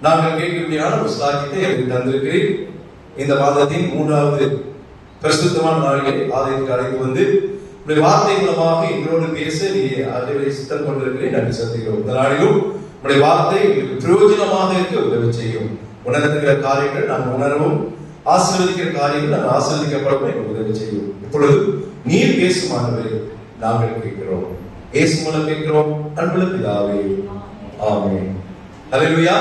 நாங்கள் கேட்கும்படியான ஒரு சாக்கியத்தை எனக்கு தந்திருக்கிறேன். இந்த மாதத்தின் 3வது பரிசுத்தமான நாளிலே ஆலயத்துக்கு அழைத்து வந்து உடைய வார்த்தை மூலமாக எங்களோடு பேச நீ அறிவை சித்தம் கொண்டிருக்கிறேன். நன்றி செலுத்துகிறோம். இந்த நாளிலும் உடைய வார்த்தை எங்களுக்கு பிரயோஜனமாக இருக்க உதவி செய்யும். உணர்த்துகிற காரியங்கள் நாங்கள் உணரவும், ஆசீர்வதிக்கிற காரியங்கள் நாங்கள் ஆசீர்வதிக்கப்படவும் எங்களுக்கு உதவி செய்யும். இப்பொழுது நீர் பேசுமானவரே நாங்கள் கேட்கிறோம். இயேசு மூலம் கேட்கிறோம் அன்புள்ள பிதாவே, ஆமென். அல்லேலூயா.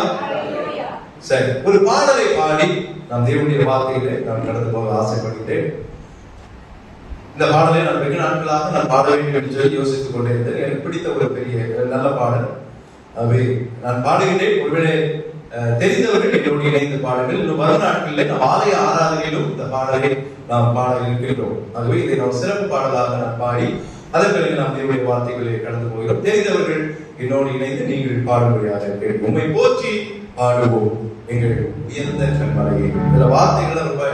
சரி, ஒரு பாடலை பாடி நாம் தேவனுடைய வார்த்தையிலே நான் கடந்து போக ஆசைப்படுகிறேன். இந்த பாடலை நான் வெகு நாட்களாக நான் பாட வேண்டும் என்று சொல்லி யோசித்துக் கொண்டே இருந்தேன். எனக்கு பிடித்த ஒரு பெரிய நல்ல பாடல். அவை நான் பாடுகின்றேன். ஒருவேளை தெரிந்தவர்கள் என்னோடு இணைந்து பாடுங்கள். இன்னும் வரும் நாட்களில் நம் ஆலய ஆராதனையிலும் இந்த பாடலை நாம் பாட இருக்கின்றோம். ஆகவே இதை நாம் சிறப்பு பாடலாக நான் பாடி அதன் பிறகு நாம் தேவனுடைய வார்த்தைகளை கடந்து போகிறோம். தெரிந்தவர்கள் என்னோடு இணைந்து நீங்கள் பாடும்படியாக கேட்கும். உம்மை போற்றி பாடுவோம் எங்கள் உயர்ந்த கண்மலையே. இந்த வார்த்தைகள் ரொம்ப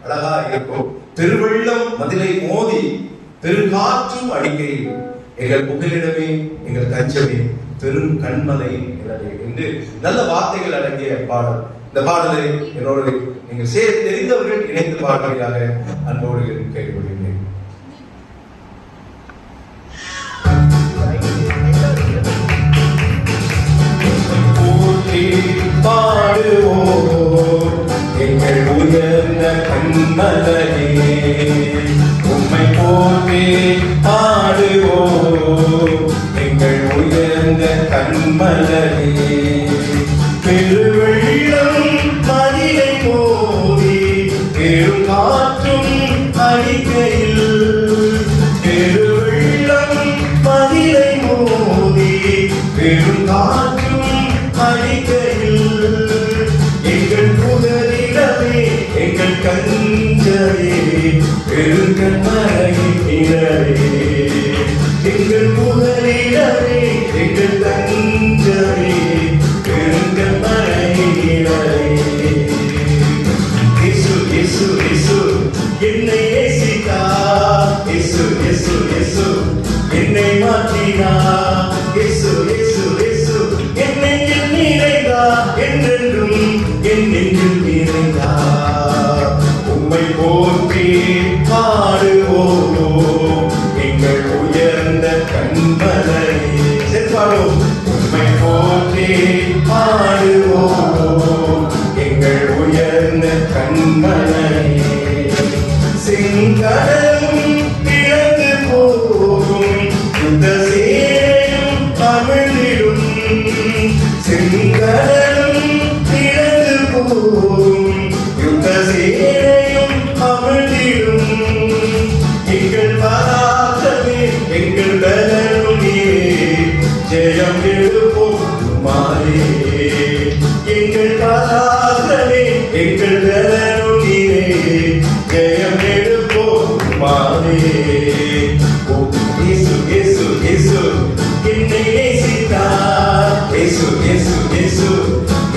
அழகா இருக்கும். பெருவெள்ளம் மதிலை மோதி பெருங்காற்றும் அடிக்கையில் எங்கள் புகலிடமே எங்கள் தஞ்சமே பெரும் கண்மலை என்று நல்ல வார்த்தைகள் அடங்கிய பாடல். இந்த பாடலை என்னோடு நீங்கள் தெரிந்தவர்கள் இணைந்து பாடுவதாக அன்போடு கேட்டுக்கொள்கிறேன். பாடுவோம் எங்கள் உயர்ந்த கண்மலையே, உம்மை போற்றி பாடுவோம் எங்கள் உயர்ந்த கண்மலையே. பெருவெள்ளம் மதிலை மோதி பெரும் காற்றும் அடிக்கையில், பெருவெள்ளம் மதிலை மோதி பெரும் காற்றும் அடிக்கையில் எங்கள் புகலிடமே எங்கள் கஞ்சமே பெருங்கண்மலையின் நிழலே. எங்கள் புகலிடமே எங்கள் கஞ்சமே பெருங்கண்மலையின் நிழலே. இயேசு இயேசு இயேசு என்னை நேசித்தார். இயேசு இயேசு இயேசு என்னை மாற்றினார். இயேசு இயேசு இயேசு என்னை நிறைந்தார். என்றென்றும் என் நெஞ்சில் நிறைந்தார். உம்மை போற்றி பாடுவோம் எங்கள் உயர்ந்த கண்மலையே. செல்வாடும் உம்மை போற்றி பாடுவோம் எங்கள் உயர்ந்த கண்மலையே. செங்கடலும் பிளந்து போகும் யுத்த சேனையும் அமிழ்ந்திடும். செங்கடலும் பிளந்து போகும் யுத்த சேனையும் அமிழ்ந்திடும். எங்கள் பராக்கிரமே எங்கள் பலனும் நீரே, ஜெயம் எடுப்போம் மாறே. எங்கள் பராக்கிரமே எங்கள் பலனும் நீரே, ஜெயம் எடுப்போம் மாறே. இயேசு இயேசு இயேசு என்னை நேசித்தார். இயேசு இயேசு இயேசு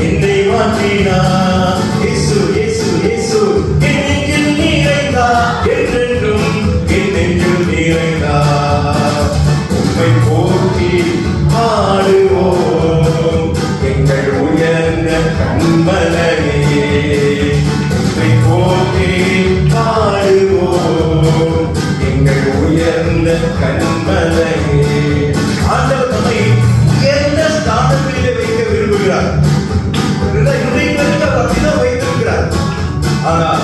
என்னை மாற்றினார். இயேசு இயேசு இயேசு என் நெஞ்சில் நிறைந்தார். என்றென்றும் என் நெஞ்சில் நிறைந்தார். உம்மை போற்றி பாடுவோம் எங்கள் உயர்ந்த கண்மலையே. உம்மை போற்றி பாடுவோம் எங்கள் உயர்ந்த கண்மலையே. ஆண்டவர் நம்மை உயர்ந்த ஸ்தானத்திலே வைக்க விரும்புகிறார். அப்படிதான் வைத்திருக்கிறார். ஆனால்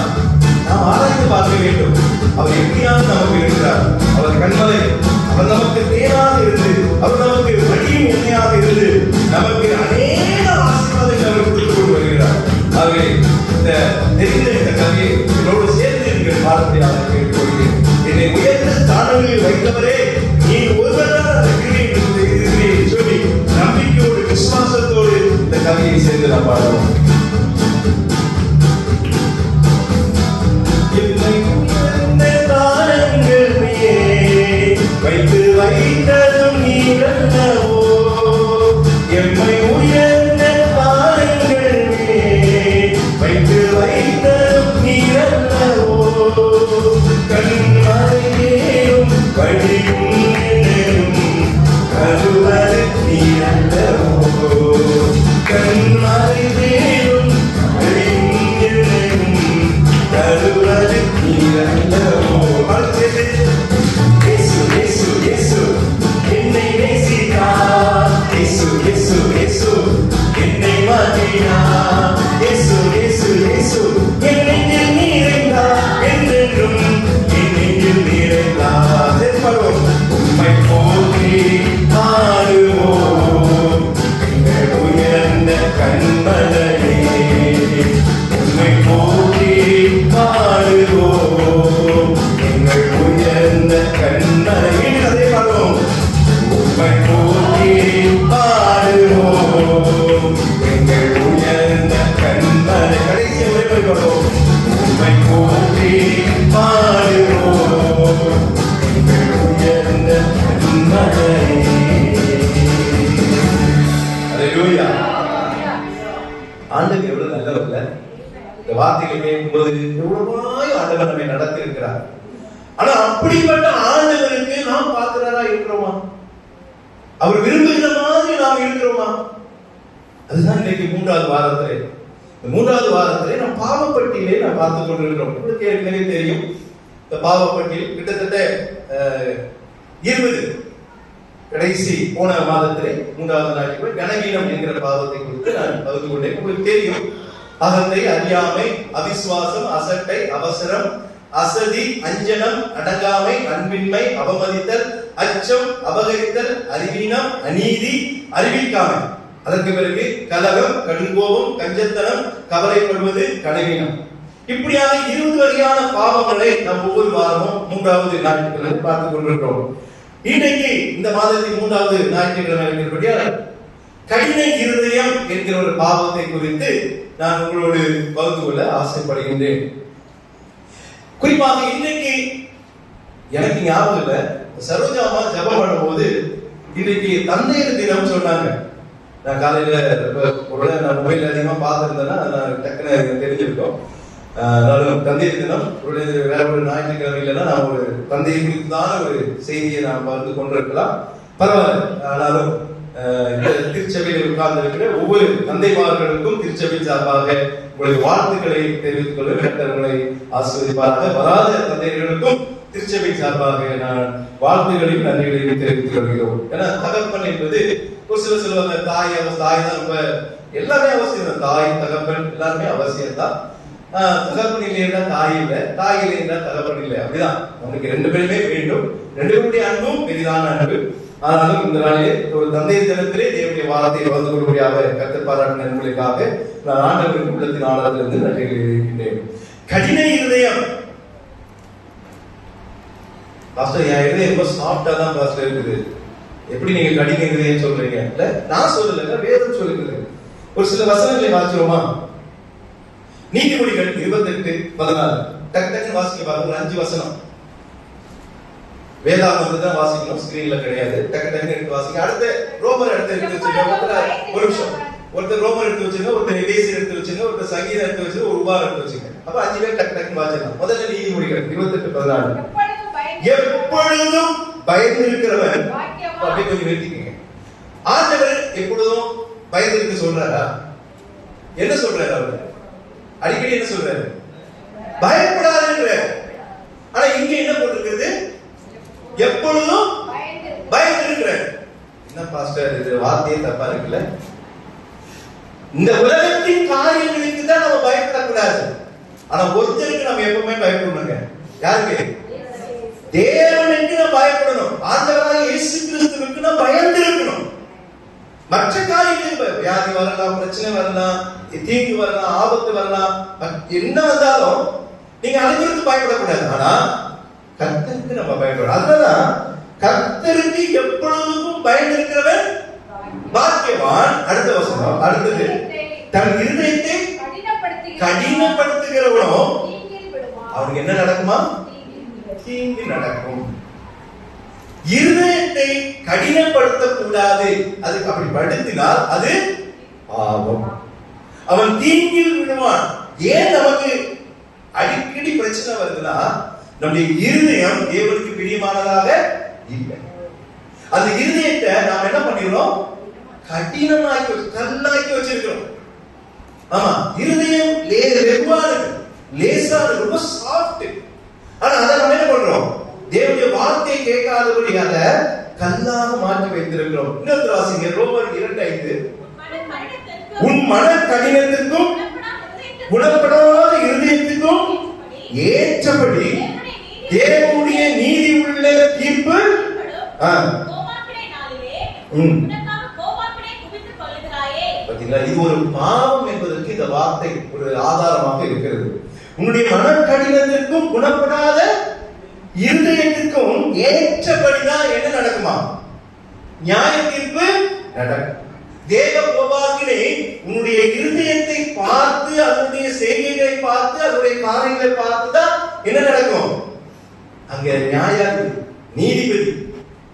நாம் ஆராய்ந்து பார்க்க வேண்டும். அவர் எப்படியாக நமக்கு இருக்கிறார். அவர் கண்மலை. அவர் நமக்கு தேனாக இருந்து, அவர் நமக்கு வழியும் எண்ணெயாக இருந்து நமக்கு அநேக ஆசீர்வாதங்களை அவர் கொடுத்து கொண்டு வருகிறார். ஆகவே தெரிந்த இந்த கதையை என்னோடு சேர்ந்து இருக்கிற பாடத்தையாக கேட்டுக்கொள்கிறேன். என்னை உயர்ந்த ஸ்தானங்களில் வைத்தவரே, நீ ஒருவரால் அந்த கிரியை செய்திருக்கிறேன் சொல்லி நம்பிக்கையோடு விசுவாசத்தோடு இந்த கதையை சேர்ந்து நாம் பாடுவோம். வைத்து வைத்ததும் நீரல்லவோ, எம்மை உயர்ந்த பாதங்கள் வைத்து வைத்ததும் நீரல்லவோ. கண்மலையேயும் வழியும் கருவறை நீரல்லவோ. கண்மலையே இயேசு என்னை மாற்றினார். இயேசு இயேசு இயேசு என் நெஞ்சில் நிறைந்தார், என்றென்றும் என் நெஞ்சில் நிறைந்தார். உம்மை போற்றி பாடுவோம் எங்கள் உயர்ந்த கண்மலையே, உம்மை போற்றி பாடுவோம் எங்கள் உயர்ந்த கண்மலையே. அதே பாடுவோம். உம்மை போற்றி பாடுவோம் எங்கள் உயர்ந்த கண்மலை. கடைசி ஒரே பாடுவோம். உம்மை போற்றி பாடுவோம் எங்கள் உயர்ந்த கண்மலையே. அல்லேலூயா. ஆண்டவர் எவ்வளவு நல்லவர் இல்ல? இந்த வார்த்தைகளை கேட்கும்போது எவ்வளவாய் ஆண்டவர் நம்மை நடத்தி இருக்கிறார். ஆனா அப்படிப்பட்ட ஆண்டவருக்கு நாம் பாத்திரரா இருக்கிறோமா? அவர் விரும்புகிற மாதிரி நாம் இருக்கிறோமா? அதுதான் இன்னைக்கு மூன்றாவது வாரத்திலே. இந்த மூன்றாவது வாரத்திலே நாம் பாவப்பட்டியலை நாம் பார்த்துக் கொண்டிருக்கிறோம். உங்களுக்கு ஏற்கனவே தெரியும், இந்த பாவப்பட்டியல் கிட்டத்தட்ட 20 கடைசி போன மாதத்திலே 3வது நாளில் கனவீனம் என்கிற பாவத்தை குறித்து நான் பகிர்ந்து கொண்டேன். உங்களுக்கு தெரியும், அகந்தை, அறியாமை, அவிசுவாசம், அசட்டை, அவசரம், அசதி, அஞ்சனம், அடங்காமை, அன்பின்மை, அவமதித்தல், அச்சம், அபகரித்தல், அறிவீனம், அநீதி, அறிவிக்காமை. அதற்கு பிறகு கலகம், கடுங்கோபம், கஞ்சத்தனம், கவலைப்படுவது, கனவீனம். இப்படியாக 20 வகையான பாவங்களை நாம் ஒவ்வொரு வாரமும் 3வது ஞாயிற்றுக்கிழமை பார்த்துக் கொண்டிருக்கிறோம். இன்றைக்கு இந்த மாதத்தின் 3வது ஞாயிற்றுக்கிழமை இருக்கிறபடியால் கடின இருதயம் என்கிற ஒரு பாவத்தை குறித்து நான் உங்களோடு பகிர்ந்து கொள்ள ஆசைப்படுகின்றேன். குறிப்பாக இன்னைக்கு எனக்கு ஞாபகம் இல்ல, சரோஜாமா ஜபம் பண்ணும்போது இன்னைக்கு தந்தையர் தினம் சொன்னாங்க. நான் காலையில நான் மொபைல் அதிகமா பார்த்துருந்தேன்னா நான் டக்குன்னு தெரிஞ்சிருக்கோம். தந்தையர் தினம் வேற ஒரு ஞாயிற்றுக்கிழமை இல்லைன்னா நான் ஒரு தந்தையை குறித்தான ஒரு செய்தியை நான் பார்த்து கொண்டிருக்கலாம், பரவாயில்ல. ஆனாலும் இந்த திருச்சபையில் உட்கார்ந்து இருக்கிற ஒவ்வொரு தந்தைமார்களுக்கும் திருச்சபை சார்பாக உங்களுடைய வாழ்த்துக்களை தெரிவித்துக் கொள்ள கர்த்தர்களை ஆசீர்வதிப்பாராக. வராத தந்தையர்களுக்கும் திருச்சபை சார்பாக நான் வாழ்த்துக்களையும் நன்றிகளையும் தெரிவித்துக் கொள்கிறோம். ஏன்னா தகப்பன் என்பது ஒரு சிலர் சொல்லுவாங்க, தாய் தான் ரொம்ப எல்லாமே அவசியம். தாய் தகப்பன் எல்லாருமே அவசியம் தான். தகப்பன் இல்லையா தாய் இல்லை, தாய் இல்லையா தகப்பன் இல்லை, அப்படிதான். நமக்கு 2 பேருமே வேண்டும். 2 பேருடைய அன்பும் பெரிதான அன்பு. ஆனாலும் இந்த நாளிலே ஒரு தந்தை தினத்திலே தேவனுடைய வார்த்தையை வந்து கொள்ளும்படியாக கர்த்தர் பாராட்டின நன்மைகளுக்காக நான் ஆண்டவரின் உள்ளத்தின் ஆழத்திலிருந்து நன்றிகளை இருக்கின்றேன். கடின இருதயம். பாஸ்டர், என் இருதயம் ரொம்ப சாஃப்டா தான் பாஸ்டர் இருக்குது. எப்படி நீங்க கடின இருதயம் சொல்றீங்க? இல்ல நான் சொல்லல, வேதம் சொல்லுகிறது. ஒரு சில வசனங்களை வாசிக்கிறோமா? நீதிமொழிகள் 28:14 டக்கு டக்குன்னு வாசிக்க பாருங்க. 5 வசனம் வேதாகமத்தை தான் வாசிக்கணும், ஸ்கிரீன்ல கிடையாது. டக்கு டக்கு எடுத்து வாசிங்க. அடுத்த ரோமர் எடுத்து வச்சிருக்க ஒரு நிமிஷம். ஒருத்தர் ரோமர் எடுத்து வச்சிருங்க, ஒருத்தர் எபேசியர் எடுத்து வச்சிருங்க, ஒருத்தர் சங்கீதம் எடுத்து வச்சிருங்க, ஒரு உபாரம் எடுத்து வச்சிருங்க. அப்ப 5 பேர் டக்கு டக்குன்னு வாசிக்கலாம். முதல்ல நீதிமொழிகள் 28:14 எப்பொழுதும் பயந்து இருக்கிறவன். அப்படியே கொஞ்சம் நிறுத்திக்கங்க. ஆண்டவர் எப்பொழுதும் பயந்து இருக்க சொல்றாரா? என்ன சொல்றாரு? அவர் அடிக்கடி என்ன சொல்றாரு? பயப்படாதீங்க. ஆனா இங்க என்ன போட்டிருக்கிறது? எப்பொழுதும் பயந்து இருக்கிற. என்ன பாஸ்டர், இது வார்த்தையே தப்பா இருக்குல்ல? இந்த உலகத்தின் காரியங்களுக்கு தான் நம்ம பயப்படக்கூடாது. ஆனா ஒருத்தருக்கு நம்ம எப்பவுமே பயப்படணுங்க. யாருக்கு? தேவனுக்கு நம்ம பயப்படணும். ஆண்டவராகிய இயேசு கிறிஸ்துவுக்கு நம்ம பயந்து இருக்கணும். மற்ற காரியங்களுக்கு வியாதி வரலாம், பிரச்சனை வரலாம், தீங்கு வரலாம், ஆபத்து வரலாம், என்ன வந்தாலும் நீங்க அதை குறித்து பயப்படக்கூடாது. ஆனா கர்த்தருக்கு நம்ம பயப்படணும். அதனாலதான் கர்த்தருக்கு எப்பொழுதும் பயந்து இருக்கிறவன் பாக்கியவான். அடுத்த வசனம், அடுத்தது, தன் இருதயத்தை கடினப்படுத்துகிறவனோ அவனுக்கு என்ன நடக்குமா? தீங்கு நடக்கும். இருதயத்தை கடினப்படுத்தக்கூடாது. அதுக்கு அப்படி படுத்தினால் அது பாவம். அவன் தீங்கில் விடுவான். ஏன் நமக்கு அடிக்கடி பிரச்சனை வருதுன்னா, நம்முடைய இருதயம் தேவனுக்கு பிரியமானதாக இல்லை. அந்த இருதயத்தை நாம் என்ன பண்ணிடுறோம்? கடினமாக்கி கல்லாக்கி வச்சிருக்கிறோம். ஆமா, இருதயம் வெகுவானது, லேசானது, ரொம்ப சாஃப்ட். ஆனா அதை நம்ம என்ன பண்றோம்? தேவனுடைய வார்த்தையை கேட்காதபடி அதை கல்லாக மாற்றி வைத்திருக்கிறோம். இன்னொரு வாசிங்க, ரோமர் 2:5 மன கடினத்திற்கும் குணப்படாத இருதயத்திற்கும் ஏற்றபடி தேவனுடைய நீதி உள்ள தீர்ப்பு இது ஒரு பாவம் என்பதற்கு இந்த வார்த்தை ஒரு ஆதாரமாக இருக்கிறது. உன்னுடைய மன கடினத்திற்கும் குணப்படாத இருதயத்திற்கும் ஏற்றபடிதான் என்ன நடக்குமா? நியாய தீர்ப்பு நடக்கும். தேவ கோபாக்கினை உன்னுடைய இருதயத்தை பார்த்து, அதனுடைய செய்கைகளை பார்த்து, அதனுடைய காரியங்களை பார்த்துதான் என்ன நடக்கும்? அங்க நியாயாதிபதி, நீதிபதி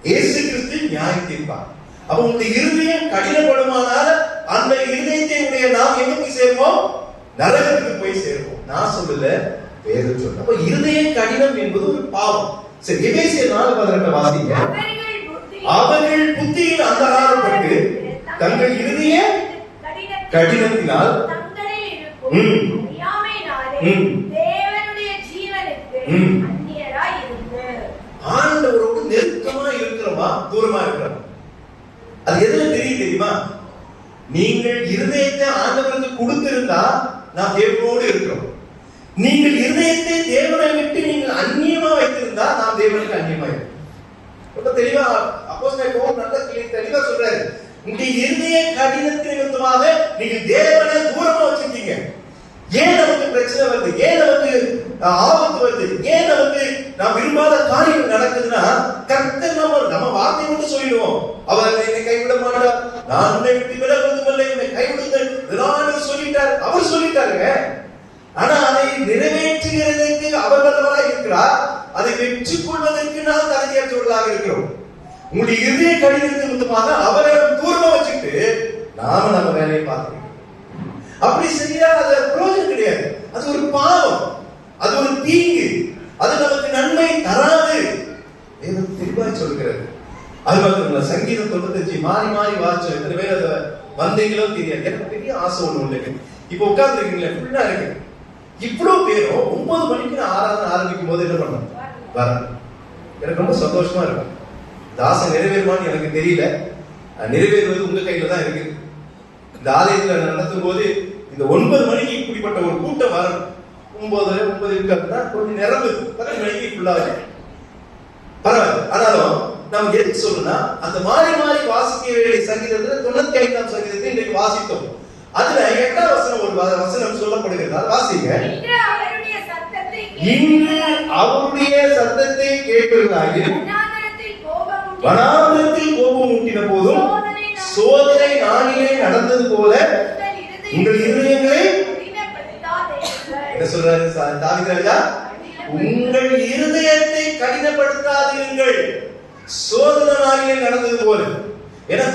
இயேசு கிறிஸ்து நியாய தீர்ப்பார். அப்ப உங்களுடைய இருதயம் கடினப்படுமானால் அந்த இருதயத்தை உடைய நாம் எங்க போய் சேருவோம்? நரகத்துக்கு போய் சேருவோம். நான் சொல்லல, வேதம் சொல்ல. அப்ப இருதய கடினம் என்பது ஒரு பாவம். சரி, எபேசியர் 4:18 வாசிங்க. அவர்கள் புத்தியில் அந்தகாரப்பட்டு தங்கள் இருதய கடினத்தினால் ஆண்டவரோடு நெருக்கமா இருக்கிறோமா, தூரமா இருக்கிறோமா? அது எதுல தெரியுமா? நீங்கள் இருதயத்தை ஆண்டவருக்கு கொடுத்திருந்தா நாம் தேவனோடு இருக்கிறோம். நீங்கள் இருதயத்தை தேவனை விட்டு நீங்கள் அந்நியமா வைத்திருந்தா நாம் தேவனுக்கு அந்நியமா இருக்கிறோம். ரொம்ப தெளிவா அப்போஸ்தலன் பவுல் நல்ல தெளிவா சொல்றாரு. உங்களுடைய இருதய கடினத்தின் நிமித்தமாக நீங்க தேவனை தூரமா வச்சிருக்கீங்க. ஏன் நமக்கு பிரச்சனை வருது? ஏன் நமக்கு ஆபத்து வருது? ஏன் நமக்கு நாம் விரும்பாத காரியம் நடக்குதுன்னா, கர்த்தர் நம்ம வார்த்தை மட்டும் சொல்லிடுவோம். அவர் என்னை கைவிட மாட்டார், நான் உன்னை விட்டு விலகுவதுமில்லை, உன்னை கைவிடுதல் சொல்லிட்டார். அவர் சொல்லிட்டாருங்க. ஆனா அதை நிறைவேற்றுகிறதுக்கு அவர் வல்லவராய் இருக்கிறார். அதை வெற்றி கொள்வதற்கு நாம் தகுதியற்றவர்களாக இருக்கிறோம். உங்களுடைய இதய கடினத்தின் நிமித்தமாக அவரை தூரமா வச்சுட்டு நாம நம்ம வேலையை பார்த்துக்கிறோம். அப்படி செய்யா அது பிரயோஜனம் கிடையாது. அது ஒரு பாவம், அது ஒரு தீங்கு, அது நமக்கு நன்மை தராது. தெளிவாய் சொல்கிறது. அது மட்டும் சங்கீதம் 95 மாறி மாறி வாசிச்சோம். எத்தனை பேர் அதை வந்தீங்களோ தெரியாது. எனக்கு பெரிய ஆசை ஒண்ணு உண்டு. இப்ப உட்கார்ந்து இருக்கீங்களா, ஃபுல்லா இருக்கு. இவ்வளவு பேரும் 9 மணிக்கு ஆராதனை ஆரம்பிக்கும் போது என்ன பண்ணணும்? வரணும். எனக்கு ரொம்ப சந்தோஷமா இருக்கும். தாசம் நிறைவேறுமான்னு எனக்கு தெரியல. நிறைவேறுவது உங்க கையில தான் இருக்கு. இந்த ஆலயத்துல நடத்தும் போது இந்த 9 மணிக்கு இப்படிப்பட்ட ஒரு கூட்டம் வரணும். 9 இருக்காதுன்னா கொஞ்சம் நிரம்பு 10 மணிக்கு ஃபுல்லாக பரவாயில்ல. ஆனாலும் நம்ம எதுக்கு சொல்லணும்னா, அந்த மாறி மாறி வாசிக்க வேண்டிய சங்கீதத்துல 95ஆம் சங்கீதத்தை இன்றைக்கு வாசித்தோம். அதுல 8ஆம் வசனம் ஒரு வசனம் சொல்லப்படுகிறது. வாசிங்க. இன்று அவருடைய சத்தத்தை கேட்பீர்களாகி வனாந்தரத்தில் கோபம் ஊட்டின போதும் சோதனை நாளிலே நடந்தது போல உங்கள் இருதயங்களை என்ன சொல்றாரு தாவீது ராஜா? உங்கள் இருதயத்தை கடினப்படுத்தாதீர்கள், சோதனை நாளிலே நடந்தது போல. ஏன்னா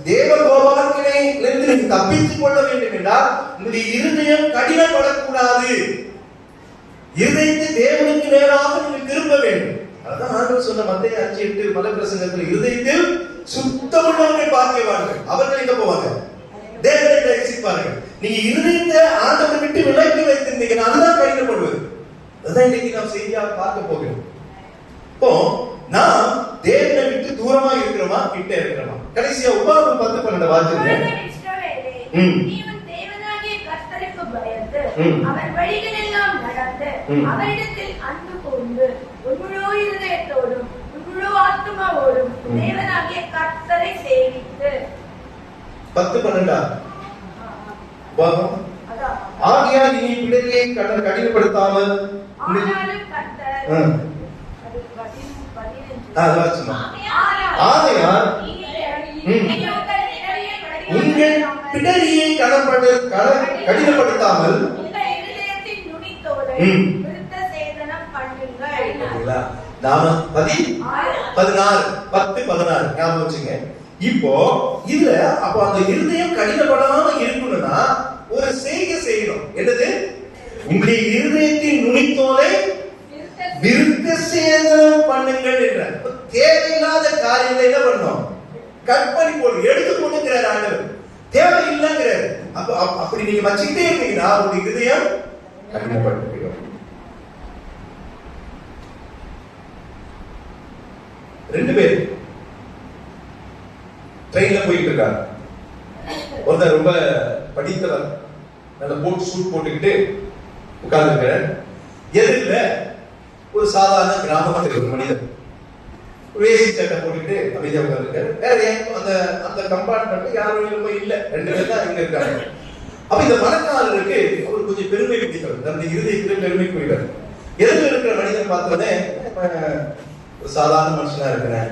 தேவ கோபாக்கினையிலிருந்து நீங்க தப்பித்துக் கொள்ள வேண்டும் என்றால் உங்களுடைய இருதயம் கடினப்படக்கூடாது. இருதயத்தை தேவனுக்கு நேராக நீங்கள் திரும்ப வேண்டும். அதான் ஆண்டவர் சொன்ன மத்தேயு 5:8 மலை பிரசங்கத்தில், இருதயத்தில் சுத்தமுள்ளவர்கள் பாக்கியவான்கள், அவர்கள் எங்க போவாங்க? தேவனை தரிசிப்பார்கள். நீங்க இருதயத்தை ஆண்டவரை விட்டு விலக்கி வைத்திருந்தீங்கன்னா அதுதான் கடினப்படுவது. அதான் இன்னைக்கு நாம் செய்தியாக பார்க்க போகிறோம். இப்போ நாம் தேவனை விட்டு தூரமா இருக்கிறோமா, கிட்ட இருக்கிறோமா? கடைசியா உபாகமம் 10:12 வாசிங்க. அவர் வழிகளெல்லாம் நடந்து அவரிடத்தில் அன்பு கூர்ந்து முழு இருதயத்தோடும் முழு ஆத்துமாவோடும் தேவனாகிய கர்த்தரை சேவித்து 10:12 ஆகையால் இனி பிள்ளையை கடினப்படுத்தாமல் ஆகையால் உங்கள் பிடரியை கடினப்படுத்தாமல் இப்போ இதுல அப்ப அந்த இருதயம் கடினப்படாம இருக்கணும்னா ஒரு செய்கை செய்யணும். என்னது? உங்களுடைய இருதயத்தின் நுனித்தோலை விருத்த சேதனம் பண்ணுங்கள் என்ற தேவையில்லாத காரியங்களை என்ன பண்ணணும்? கட் பண்ணி போடு, எடுத்து போட்டுங்கிறார் ஆண்டவர். தேவை இல்லைங்கிறார். அப்ப அப்படி நீங்க வச்சுக்கிட்டே இருந்தீங்கன்னா உங்களுடைய இருதயம் கடினப்பட்டு போயிடும். 2 பேர் ட்ரெயின்ல போயிட்டு இருக்காங்க. ஒருத்தர் ரொம்ப படித்தவர், நல்ல சூட் போட்டுக்கிட்டு உட்கார்ந்துருக்க. எதிரில ஒரு சாதாரண கிராமத்தில் ஒரு மனிதர் வேசி சட்டை போட்டுக்கிட்டு அமைதியா உட்கார்ந்துருக்காரு. வேற அந்த அந்த கம்பார்ட்மெண்ட்ல யாரும் இல்ல, 2 பேர் தான் இங்க இருக்காங்க. அப்ப இந்த பணக்காரருக்கு அவர் கொஞ்சம் பெருமை பிடிக்கிறார், தன்னுடைய இருதயத்தில் பெருமை கொள்கிறார். எதிரில் இருக்கிற மனிதன் பார்த்தோன்னே ஒரு சாதாரண மனுஷனா இருக்கிறேன்,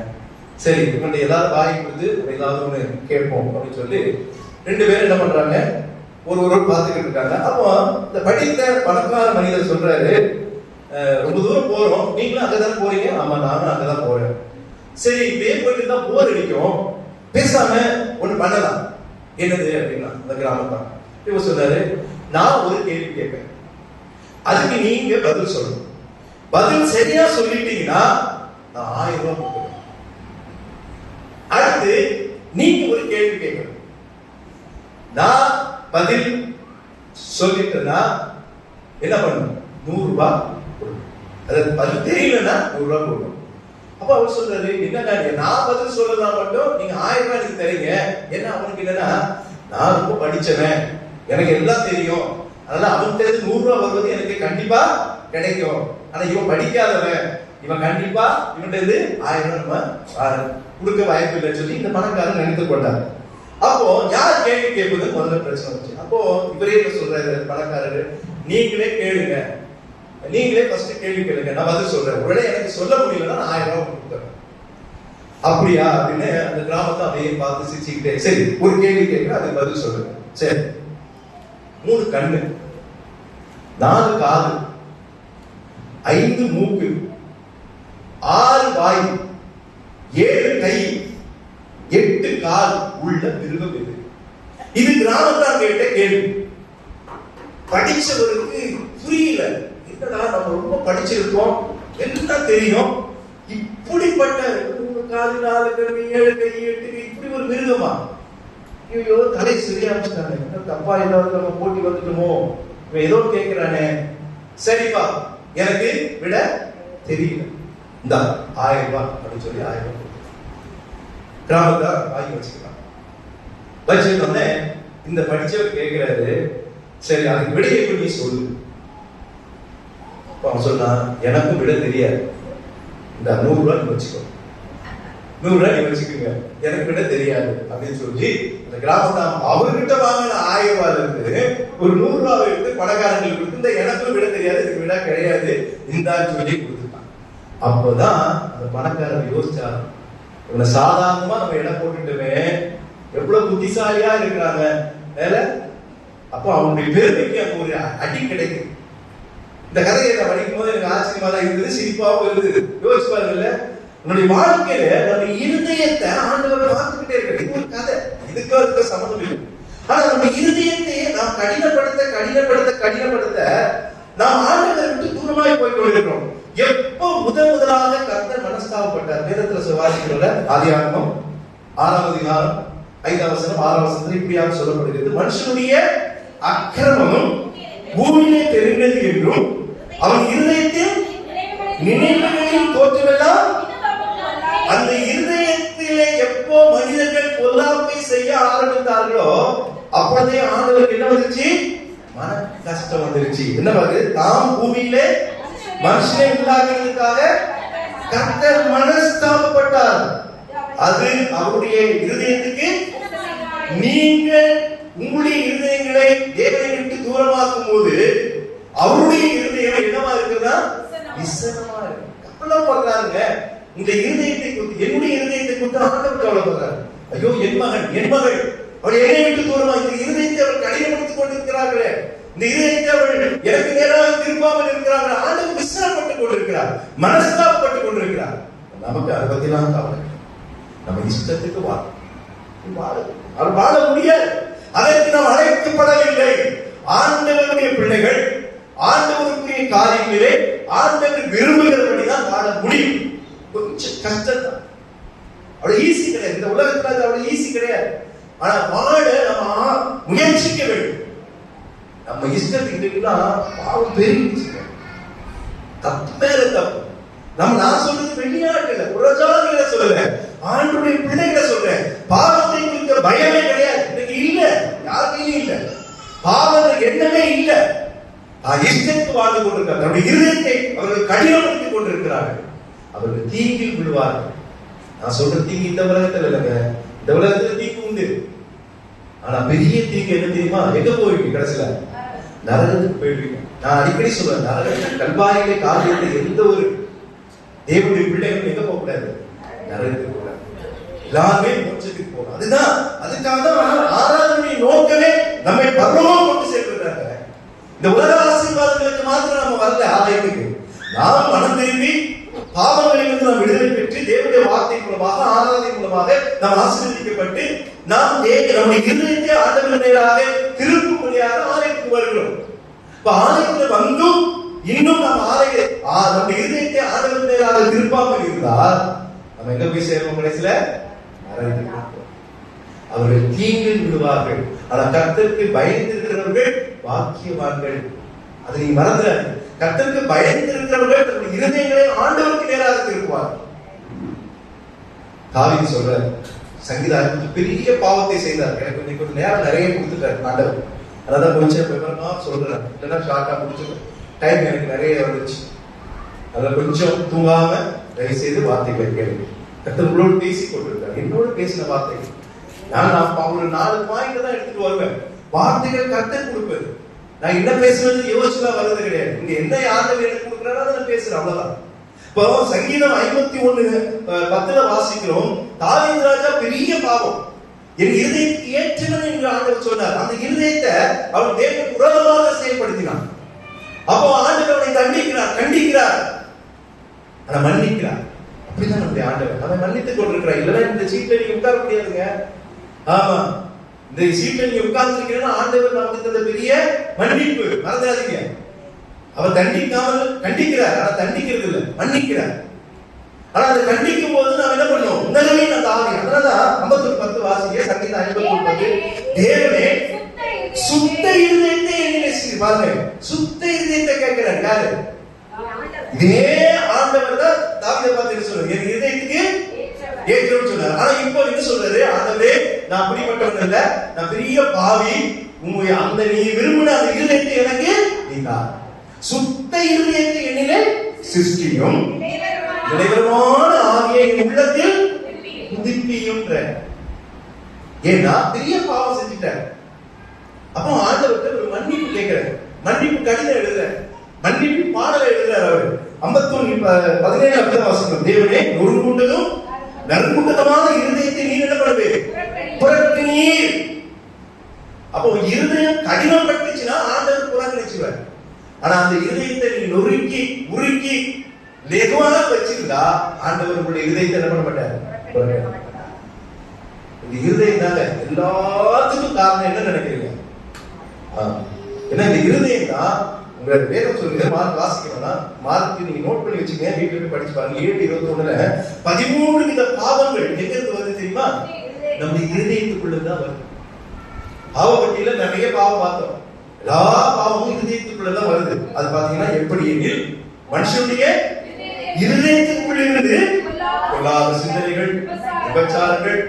சரி இவங்க எல்லாரும் வாய் கொடுத்து ஏதாவது ஒண்ணு கேட்போம் அப்படின்னு சொல்லி 2 பேரும் என்ன பண்றாங்க, ஒரு பார்த்துக்கிட்டு இருக்காங்க. அப்போ இந்த படித்த பணக்கார மனிதர் சொல்றாரு, ரொம்ப தூரம் போறோம், நீங்களும் அங்கதான் போறீங்க. ஆமா, நானும் அங்கதான் போறேன். சரி, இப்படியே போயிட்டு தான் போர் அடிக்கும், பேசாம ஒண்ணு பண்ணலாம். என்னது அப்படின்னா அந்த கிராமத்தான் இவ சொன்னாரு, நான் ஒரு கேள்வி கேட்பேன், அதுக்கு நீங்க பதில் சொல்லணும். பதில் சரியா சொல்லிட்டீங்கன்னா நான் 1000 ரூபாய் கொடுக்குறேன். அடுத்து நீங்க ஒரு கேள்வி கேட்கணும், நான் பதில் சொல்லிட்டேன்னா என்ன பண்ணணும், 100 ரூபாய் கொடுக்கணும். அது பதில் தெரியலன்னா 100 ரூபாய் கொடுக்கணும். அப்ப அவர் சொல்றாரு, என்னங்க நான் பதில் சொல்லலாம் மட்டும் நீங்க 1000 ரூபாய் எனக்கு தரீங்க. என்ன அவனுக்கு என்னன்னா, நான் ரொம்ப படிச்சவன், எனக்கு எல்லாம் தெரியும், அதனால அவன் தெரிஞ்சு 100 ரூபாய் வருவது எனக்கு கண்டிப்பா கிடைக்கும். ஆனா இவன் படிக்காதவன், இவன் கண்டிப்பா இவன்ட்டு 1000 ரூபாய் நம்ம கொடுக்க வாய்ப்பு இல்லைன்னு சொல்லி இந்த பணக்காரன் நினைத்து கொண்டார். அப்போ யார் கேள்வி கேட்பது முதல்ல பிரச்சனை வந்துச்சு. அப்போ இவரே சொல்றாரு பணக்காரரு, நீங்களே கேளுங்க, நீங்களே ஃபர்ஸ்ட் கேள்வி கேளுங்க, நான் பதில் சொல்றேன். ஒருவேளை எனக்கு சொல்ல முடியலன்னா நான் 1000 ரூபாய் கொடுத்துறேன். அப்படியா அப்படின்னு அந்த கிராமத்தை அப்படியே பார்த்து சிரிச்சுக்கிட்டே, சரி ஒரு கேள்வி கேட்கிறேன், அதுக்கு பதில் சொல்லுங்க. சரி, 3 கண்ணு, 4 காது, 5 மூக்கு, 6 வாய், 7 கை, 8 கால் உள்ள மிருகம் இது. இது கிராமத்தான் கேட்ட கேள்வி. படிச்சவருக்கு புரியல, என்னடா நம்ம ரொம்ப படிச்சிருக்கோம், எல்லாம் தெரியும், இப்படிப்பட்ட 3 கால், 4 கை, 7 கை, 8 கை, இப்படி ஒரு மிருகமா? ஐயோ, தலை சரியா இருந்துட்டாங்க, தப்பா ஏதாவது நம்ம போட்டி வந்துட்டோமோ, ஏதோ கேட்கிறானே. சரிப்பா, எனக்கு விட தெரியல, இந்த 1000 ரூபாய் அப்படின்னு சொல்லி 1000 ரூபாய் கிராமத்தை வாங்கி வச்சுக்கலாம். வச்சுக்கிட்டோன்னே இந்த படிச்சவர் கேட்கிறாரு, சரி அதுக்கு விட எப்படி நீ சொல்லு. அவன் சொன்னா, எனக்கும் விட தெரியாது, இந்த 100 ரூபாய் நீ வச்சுக்கோ, 100 ரூபாய் நீ வச்சுக்கோங்க, எனக்கு விட தெரியாது அப்படின்னு சொல்லி இந்த கிராமத்தை அவர்கிட்ட வாங்கின 1000 ரூபாயில இருந்து ஒரு 100 ரூபாய் எடுத்து பணக்காரங்களுக்கு கொடுத்து, இந்த எனக்கும் விட தெரியாது, இதுக்கு விட கிடையாது இந்தான்னு சொல்லி கொடுத்துட்டான். அப்போதான் அந்த பணக்காரர் யோசிச்சார், இவனை சாதாரணமா நம்ம இடம் போட்டுட்டுமே எவ்வளவு புத்திசாலியா இருக்கிறாங்க மேல. அப்போ அவனுடைய பெருமைக்கு அங்க ஒரு அடி கிடைக்கும். இந்த கதையை நான் படிக்கும் போது எனக்கு ஆச்சரியமா தான் இருந்தது, சிரிப்பாவும் இருந்தது. யோசிச்சு பாருங்கல்ல, உன்னுடைய வாழ்க்கையில நம்ம இருதயத்தை ஆண்டவர் பார்த்துக்கிட்டே இருக்க. இது ஒரு கதை, இதுக்கு இருக்க சம்மந்தம் இல்லை. ஆனா நம்ம இருதயத்தையே நாம் கடினப்படுத்த நாம் ஆண்டவரை விட்டு தூரமாய் போய் கொண்டிருக்கிறோம். எப்போ முதலாக கர்த்தர் மனஸ்தாபப்பட்டார்? வேதத்துல வாசிக்கிறோம்ல, ஆதியாகமம் 6ஆம் அதிகாரம் 5ஆம் வசனம் 6ஆம் வசனத்தில் இப்படியாக சொல்லப்படுகிறது, மனுஷனுடைய அக்கிரமமும் பூமியிலே தெரிந்தது என்றும் அவன் இருதயத்தில் நினைவுகளில் தோற்றமெல்லாம். அந்த இருதயத்திலே எப்போ மனிதர்கள் பொல்லாப்பை செய்ய ஆரம்பித்தார்களோ அப்பொழுதே ஆண்டவருக்கு என்ன வந்துருச்சு? மன கஷ்டம் வந்துருச்சு. என்ன பாருங்க, தாம் பூமியிலே மனுஷனை உண்டாக்குறதுக்காக கர்த்தர் மனஸ்தாபப்பட்டார். அது அவருடைய இருதயத்துக்கு, நீங்க உங்களுடைய இருதயங்களை தேவனை விட்டு தூரமாக்கும் போது அவருடைய இருதயம் என்னவா இருக்குன்னா விசனமா இருக்கு. கவலைப்படுறாங்க. இந்த இருதயத்தை குறித்து, என்னுடைய இருதயத்தை குறித்து ஆண்டவர் கவலைப்படுறாரு. ஐயோ, என் மகன் என் மகள் அவள் என்னை விட்டு தூரமா, இந்த இருதயத்தை அவள் கடினப்படுத்திக் கொண்டிருக்கிறார்களே, இந்த இருதயத்தை அவள் எனக்கு நேராக திரும்பாமல் இருக்கிறார்கள். ஆண்டவர் விசனப்பட்டுக் கொண்டிருக்கிறார், மனஸ்தாபப்பட்டுக் கொண்டிருக்கிறார். நமக்கு அதை பத்திலாம் கவலை. நம்ம இஷ்டத்துக்கு வாழ முடியாது. அதற்கு நாம் அழைக்கப்படவில்லை. ஆண்டவருடைய பிள்ளைகள் ஆண்டவருக்குரிய காரியங்களிலே ஆண்டவர் விரும்புகிறபடிதான் வாழ முடியும். கொஞ்சம் கஷ்டம் தான், அவ்வளவு ஈஸி கிடையாது. இந்த உலகத்துல அது அவ்வளவு ஈஸி கிடையாது. ஆனா வாழ நம்ம முயற்சிக்க வேண்டும். நம்ம இஷ்டத்துக்கு பாவம் பெரிய தப்பு மேல தப்பு. நான் சொல்றது வெளிநாட்டுல புறஜாதிகளை சொல்றேன், ஆண்டுடைய பிள்ளைகளை சொல்றேன். பாவத்தை குறித்த பயமே கிடையாது, இன்னைக்கு இல்ல. வாழ்ந்து கொண்டிருக்கிறார். தன்னுடைய இருதயத்தை அவர்கள் கடினப்படுத்திக் கொண்டிருக்கிறார்கள். அவர்கள் தீங்கில் விழுவார்கள். நான் சொல்ற தீங்கு இந்த உலகத்துல இல்லைங்க, இந்த உலகத்துல தீங்கு உண்டு. ஆனா பெரிய தீங்கு என்ன தெரியுமா? எங்க போயிட்டு கடைசியில நரகத்துக்கு போயிடுவீங்க. நான் அடிக்கடி சொல்றேன், நரகத்துக்கு கல்வாரியிலே காரியத்தை எந்த ஒரு தேவனுடைய பிள்ளைகள் எங்க போக கூடாது? நரகத்துக்கு போக. எல்லாமே மோட்சத்துக்கு போகணும். அதுக்காக தான் ஆராதனை நோக்கமே நம்மை பரலோகம் கொண்டு சேர்க்கிறாங்க. இந்த உலக ஆசீர்வாதங்களுக்கு மாத்திரம் நம்ம வரல ஆலயத்துக்கு. நாம் மனம் திரும்பி பாவங்களிலிருந்து நாம் விடுதலை பெற்று தேவனுடைய வார்த்தை மூலமாக ஆராதனை மூலமாக நாம் ஆசீர்வதிக்கப்பட்டு நாம் நம்முடைய இருதயத்தை ஆண்டவர் நேராக திருப்பும்படியாக ஆலயத்துக்கு வருகிறோம். இப்ப ஆலயத்துல வந்தும் இன்னும் நம்ம நம்முடைய இருதயத்தை ஆண்டவர் நேராக திருப்பாமல் இருந்தால் நம்ம எங்க போய் சேர்வோம்? கடைசியில அவர்கள் தீங்கில் விடுவார்கள். ஆனா கர்த்தருக்கு பயந்திருக்கிறவர்கள் பாக்கியவான்கள். அதை நீ மறந்துடாது. கர்த்தருக்கு பயந்திருக்கிறவர்கள் தன்னுடைய இருதயங்களை ஆண்டவருக்கு நேராக திருப்புவார்கள். தாவீது சொல்ற சங்கீதம் பெரிய பாவத்தை செய்தார். எனக்கு கொஞ்சம் நேரம் நிறைய கொடுத்துட்டாரு ஆண்டவர். அதான் கொஞ்சம் விவரமா சொல்றேன், இல்லைன்னா ஷார்ட்டா முடிச்சுக்கிறேன். டைம் எனக்கு நிறைய வந்துச்சு. அதுல கொஞ்சம் தூங்காம தயவு செய்து வார்த்தைகளை கேளுங்க. கர்த்தர் உங்களோடு பேசி கொண்டிருக்கார். என்னோடு பேசின வார்த்தைகள் நான் ஒரு 4 பாயிண்ட் தான் எடுத்துட்டு வருவேன். வார்த்தைகள் கர்த்தர் கொடுப்பது. நான் என்ன பேசுறது யோசிச்சுலாம் வர்றது கிடையாது. இங்க என்ன ஆண்டவர் எனக்கு கொடுக்குறாரோ அதை நான் பேசுறேன், அவ்வளவுதான். இப்போ சங்கீதம் 51:10 வாசிக்கிறோம். தாவீது ராஜா பெரிய பாவம், என் இருதயத்துக்கு ஏற்றவன் என்று ஆண்டவர் சொன்னார். அந்த இருதயத்தை அவர் தேவனுக்கு விரோதமாக செயல்படுத்தினார். அப்போ ஆண்டவர் அவனை கண்டிக்கிறார், ஆனா மன்னிக்கிறார். அப்படிதான் நம்முடைய ஆண்டவர் அவன் மன்னித்துக் கொண்டிருக்கிறார். இல்லைன்னா இந்த சீட்ல நீங்க உட்கார முடியாதுங்க. ஆமா, இந்த சீட்ல நீங்க உட்கார்ந்து இருக்கீங்கன்னா ஆண்டவர் நமக்கு தந்த பெரிய மன்னிப்பு, மறந்துடாதீங்க. அவர் கண்டிக்கிறார், ஆனா தண்டிக்கிறது இல்லை, மன்னிக்கிறார். ஆனா அதை கண்டிக்கும் போது நாம் என்ன பண்ணோம்? உணர்வே அந்த ஆவி. அதனாலதான் 51:10 வாசிக்க சங்கீதம் 51:10 தேவனே சுத்த இருதயத்தை என்னிலே செய். பாருங்க, சுத்த இருதயத்தை கேட்கிறார் யாரு? இதே ஆண்டவர் தான் தாவீதை பார்த்து சொல்றாரு, என் இருதயத்துக்கு ஏற்றவன் சொன்னார். ஆனா இப்போ என்ன சொல்றாரு? ஆண்டவரே, நான் அப்படிப்பட்டவன் இல்ல, நான் பெரிய பாவி. உங்களுடைய அந்த நீ விரும்பின அந்த இருதயத்தை எனக்கு நீங்க சுத்த இருதயத்தை என்னிலே சிருஷ்டியும் நிலைவரமான ஆவியை என் உள்ளத்தில் புதுப்பியும். ஏன்னா பெரிய பாவம் செஞ்சுட்டார். அப்போ ஆண்டவர்கிட்ட ஒரு மன்னிப்பு கேட்கிறார். மன்னிப்பு கடிதம் எழுதுறார், மன்னிப்பு பாடலை எழுதுறார். அவர் 51:17 அப்படிதான் வாசிக்கணும். தேவனே, நொறுங்குண்டதும் நறுங்குண்டதமான இருதயத்தை நீர் என்ன பண்ணுவே? புறக்கணீர். அப்போ இருதயம் கடினப்பட்டுச்சுன்னா ஆண்டவர் புறக்கணிச்சுவார். ஆனா அந்த இருதயத்தை நீ நொறுக்கி உருக்கி லெகுவாக வச்சிருந்தா ஆண்டவர் உங்களுடைய இருதயத்தை என்ன பண்ண மாட்டார்? இந்த இருதயம் தாங்க எல்லாத்துக்கும் காரணம். என்ன நினைக்கிறீங்க? ஏன்னா இந்த இருதயம் தான் உங்களோட வேதம் சொல்லுங்க. மார்க் வாசிக்கணும்னா மார்க் நீங்க நோட் பண்ணி வச்சுங்க, வீட்டுல போய் படிச்சு பாருங்க. 7:21 13 வித பாவங்கள் எங்க இருந்து வருது தெரியுமா? நம்ம இருதயத்துக்குள்ளதான் வருது. பாவப்பட்டியல நிறைய பாவம் பார்த்தோம். எல்லா பாவமும் இருதயத்துக்குள்ளதான் வருது. அது பாத்தீங்கன்னா எப்படி எனில், மனுஷனுடைய இருதயத்துக்குள்ளிருந்து பொல்லாத சிந்தனைகள், விபச்சாரங்கள்,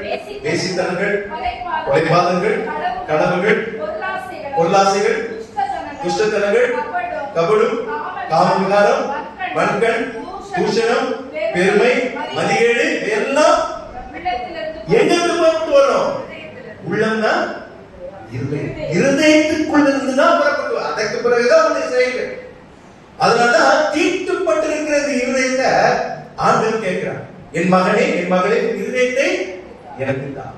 வேசித்தனங்கள், கொலைபாதகங்கள், கனவுகள், பொல்லாசைகள், துஷ்டத்தனங்கள், கபடும், காமவிகாரம், வன்கண், தூஷணம், பெருமை, மதிகேடு எல்லாம் எங்கிருந்து புறப்பட்டு வரும்? உள்ளம்னா இருதயத்துக்குள்ள இருந்துதான் புறப்பட்டு வரும். அதற்கு பிறகுதான் உங்களுடைய செயல்கள். அதனாலதான் தீட்டுப்பட்டிருக்கிறது இருதயத்தை ஆண்டவர் கேட்கிறார். என் மகனே, என் மகளே, இருதயத்தை எனக்கு தான்.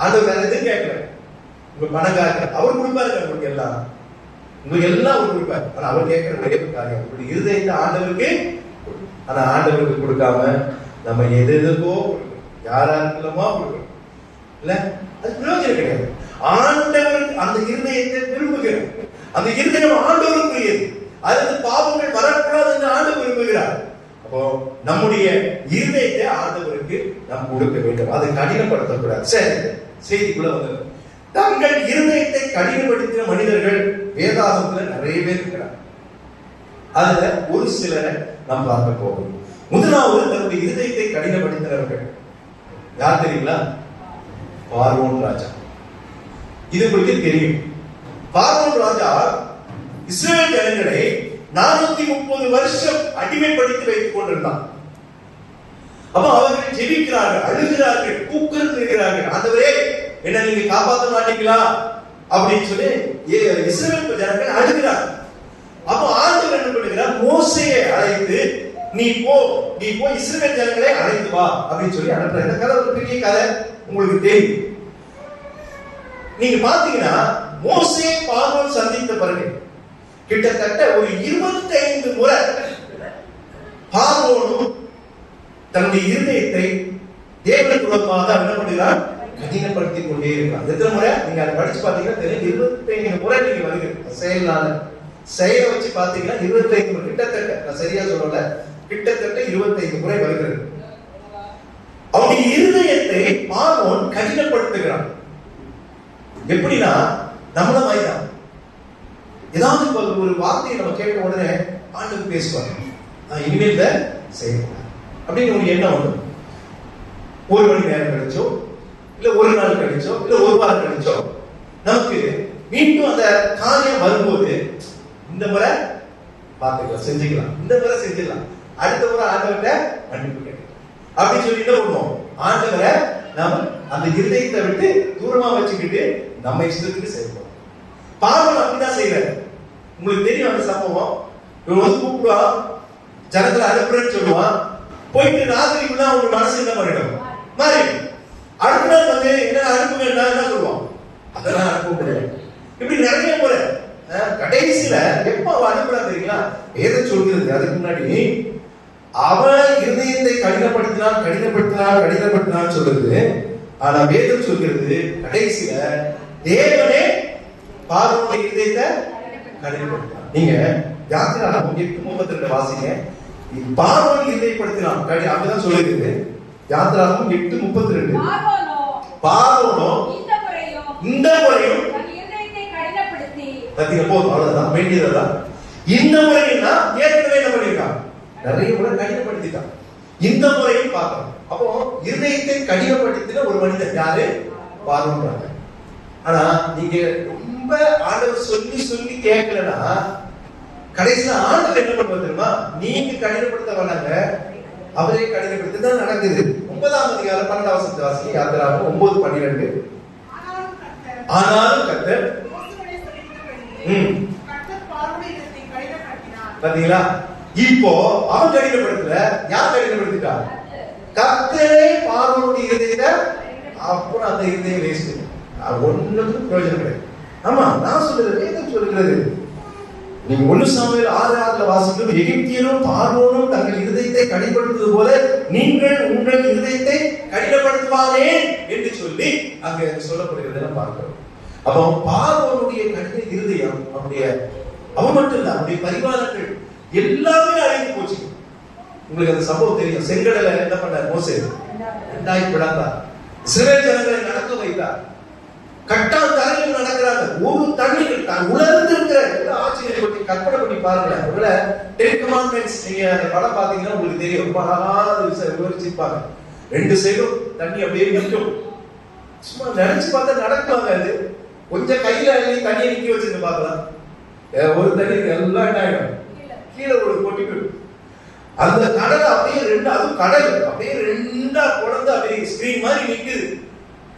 ஆண்டவர் வேற எதுவும் கேட்கல. உங்க பணக்கார அவர் கொடுப்பாரு, உங்களுக்கு எல்லாம் உங்களுக்கு எல்லாம் அவர் கொடுப்பாரு. ஆனா அவர் கேட்கிற ஒரே காரியம் உங்களுடைய இருதயத்தை ஆண்டவருக்கு. ஆனா ஆண்டவருக்கு கொடுக்காம நம்ம எதுக்கோ யாராருக்கெல்லாமோ கொடுக்கணும் இல்ல, அது பிரயோஜனம் கிடையாது. ஆண்டவருக்கு அந்த இருதயத்தை விரும்புகிறார். அந்த இருதயம் ஆண்டவருக்குரியது. அதுக்கு பாவங்கள் வரக்கூடாது என்று ஆண்டவர் விரும்புகிறார். அப்போ நம்முடைய இருதயத்தை ஆண்டவருக்கு நாம் கொடுக்க வேண்டும். அதை கடினப்படுத்தக்கூடாது. சரி, செய்திக்குள்ள வந்து தங்கள் இருதயத்தை கடினப்படுத்தின மனிதர்கள் வேதாகமத்துல நிறைய பேர் இருக்கிறார். அதுல ஒரு சிலரை நாம் பார்க்க போவோம். முதலாவது தன்னுடைய இருதயத்தை கடினப்படுத்தினவர்கள் யார் தெரியுங்களா? பார்வோன் ராஜா. இது உங்களுக்கு தெரியும். பார்வோன் ராஜா இஸ்ரவேல் ஜனங்களை 430 வருஷம் அடிமைப்படுத்தி வைத்துக் கொண்டிருந்தான். அப்ப அவர்கள் ஜெபிக்கிறார்கள், அழுகிறார்கள், கூக்குரலிடுகிறார்கள், ஆண்டவரே என்ன நீங்க காப்பாற்ற மாட்டீங்களா அப்படின்னு சொல்லி இஸ்ரவேல் ஜனங்கள் அழுகிறார். அப்போ ஆண்டவர் என்ன பண்ணுகிறார், மோசேயை அழைத்து நீ போ இஸ்ரவேல் ஜனங்களை அழைத்து வா அப்படின்னு சொல்லி அனுப்புறார். இந்த கதை ஒரு பெரிய கதை, உங்களுக்கு தெரியும். நீங்க பாத்தீங்கன்னா மோசே பார்வோன் சந்தித்த பிறகு கிட்டத்தட்ட ஒரு 25 முறை பார்வோனும் தன்னுடைய இருதயத்தை தேவனுக்கு விரோதமாக என்ன பண்ணுகிறார், கடினப்படுத்திக் கொண்டே இருக்கிறார். எத்தனை முறை நீங்க அதை படிச்சு பாத்தீங்கன்னா தெரியும். 25 முறை நீங்க வருகிறீங்க செயலை வச்சு பாத்தீங்கன்னா 25 முறை, கிட்டத்தட்ட நான் சரியா சொல்லல, கிட்டத்தட்ட 25 முறை வருகிறது. அவனுடைய இருதயத்தை பார்வோன் கடினப்படுத்துகிறான். எப்படின்னா நம்மள மாதிரிதான். ஏதாவது ஒரு வார்த்தையை நம்ம கேட்ட உடனே ஆண்டவர் பேசுவார், இனிமேல் செய்யக்கூடாது அப்படின்னு ஒரு எண்ணம் வந்து ஒரு மணி நேரம் கழிச்சோ இல்ல ஒரு நாள் கழிச்சோ இல்ல ஒரு வாரம் கழிச்சோ நமக்கு மீண்டும் அந்த காரியம் வரும்போது இந்த முறை பார்த்துக்கலாம், செஞ்சுக்கலாம், இந்த முறை செஞ்சிடலாம், அடுத்த முறை ஆண்டவர்கிட்ட மன்னிப்பு கேட்கலாம் அப்படின்னு சொல்லி என்ன பண்ணுவோம், ஆண்டவரை நாம அந்த இருதயத்தை விட்டு தூரமா வச்சுக்கிட்டு நம்ம இஷ்டத்துக்கு செய்வோம். பார்வன் அப்படிதான் செய்யறாரு. உங்களுக்கு தெரியும் அந்த சம்பவம். இவன் கூப்பிடுவான், ஜனங்களை அனுப்புறேன்னு சொல்லுவான், போயிட்டு ராத்திரிக்குள்ள அவங்க மனசு என்ன பண்ணிடும், மாறி அடுத்த நாள் வந்து என்ன அனுப்புங்கன்னா என்ன சொல்லுவான், அதெல்லாம் அனுப்ப முடியாது. இப்படி நிறைய முறை கடைசியில எப்ப அவன் அனுப்புறான் தெரியுங்களா, வேதம் சொல்கிறது அதுக்கு முன்னாடி அவன் இருதயத்தை கடினப்படுத்தினான் சொல்றது. ஆனா வேதம் சொல்கிறது கடைசியில தேவனே பார்வோனுடைய இருதயத்தை கடினப்படுத்தினான். நீங்க யாத்திராகமம் 8:32 வாசிங்க. பார்வோன் இருதயப்படுத்தினான், அப்படிதான் சொல்லுகிறது. யாத்திராகமம் 8:32. பார்வோனோ இந்த முறையும் போதும், அவ்வளவுதான், வேண்டியதுதான். இந்த முறையும் ஏற்கனவே என்ன பண்ணிருக்கான், நிறைய முறை கடினப்படுத்திட்டான். இந்த முறையும் பார்க்கணும். அப்போ இருதயத்தை கடினப்படுத்தின ஒரு மனிதன் யாரு, பார்வோன். ஆனா நீங்க ரொம்ப ஆண்டவர் சொல்லி கேட்கலன்னா கடைசியில ஆண்டவர் என்ன பண்ணுவார் தெரியுமா, நீங்க கடினப்படுத்த வேணாங்க, அவரே கடினப்படுத்தி தான் நடக்குது. 9ஆம் அதிகாரம் 12ஆம் வசனத்தை வாசிங்க. யாத்திராகமம் 9:12. ஆனாலும் கர்த்தர் பாத்தீங்களா, இப்போ அவன் கடினப்படுத்தல, யார் கடினப்படுத்திட்டா, கர்த்தரே பார்வோனுடைய இருதயத்தை. அப்புறம் அந்த இருதயம் வேஸ்ட், ஒண்ணுக்கும் பிரயோஜனம் கிடையாது. ஆமா, நான் சொல்றது வேதம் சொல்லுகிறது. நீங்க 1 சாமுவேல் 6:6 வாசிக்கும், எகிப்தியரும் பார்வோனும் தங்கள் இருதயத்தை கடினப்படுத்துவது போல நீங்கள் உங்கள் இருதயத்தை கடினப்படுத்துவானே என்று சொல்லி அங்க சொல்லப்படுகிறத பார்க்கிறோம். அப்போ பார்வோனுடைய கடின இருதயம், அவன் மட்டும் இல்ல, அவனுடைய பரிவாரங்கள் எல்லாமே அழிந்து போச்சு. உங்களுக்கு அந்த சம்பவம் தெரியும். செங்கடலை என்ன பண்ணார் மோசே, 2 பிளந்தார், இஸ்ரவேல் ஜனங்களை நடக்க வைத்தார். கட்டால் தரையில் நடக்கிறாங்க, ஒரு தண்ணீர் தான் உலர்ந்து இருக்கிற ஆச்சரியப்பட்டு கற்பனை பண்ணி பாருங்க. ஒருவேளை 10 commandments நீங்க அந்த படம் பாத்தீங்கன்னா உங்களுக்கு தெரியும், ரொம்ப அழகான விவரிச்சிருப்பாங்க. 2 சைடும் தண்ணி அப்படியே நிற்கும். சும்மா நினைச்சு பார்த்தா நடக்குவாங்க. அது கொஞ்சம் கையில அள்ளி தண்ணியை நிக்க வச்சிருந்து பார்க்கலாம், ஒரு தண்ணி எல்லாம் என்ன ஆயிடும், கீழே ஒரு கொட்டிக்கு. அந்த கடலை அப்படியே அதுவும் கடல் அப்படியே 2ஆ குழந்தை அப்படியே ஸ்கிரீன் மாதிரி நிக்குது.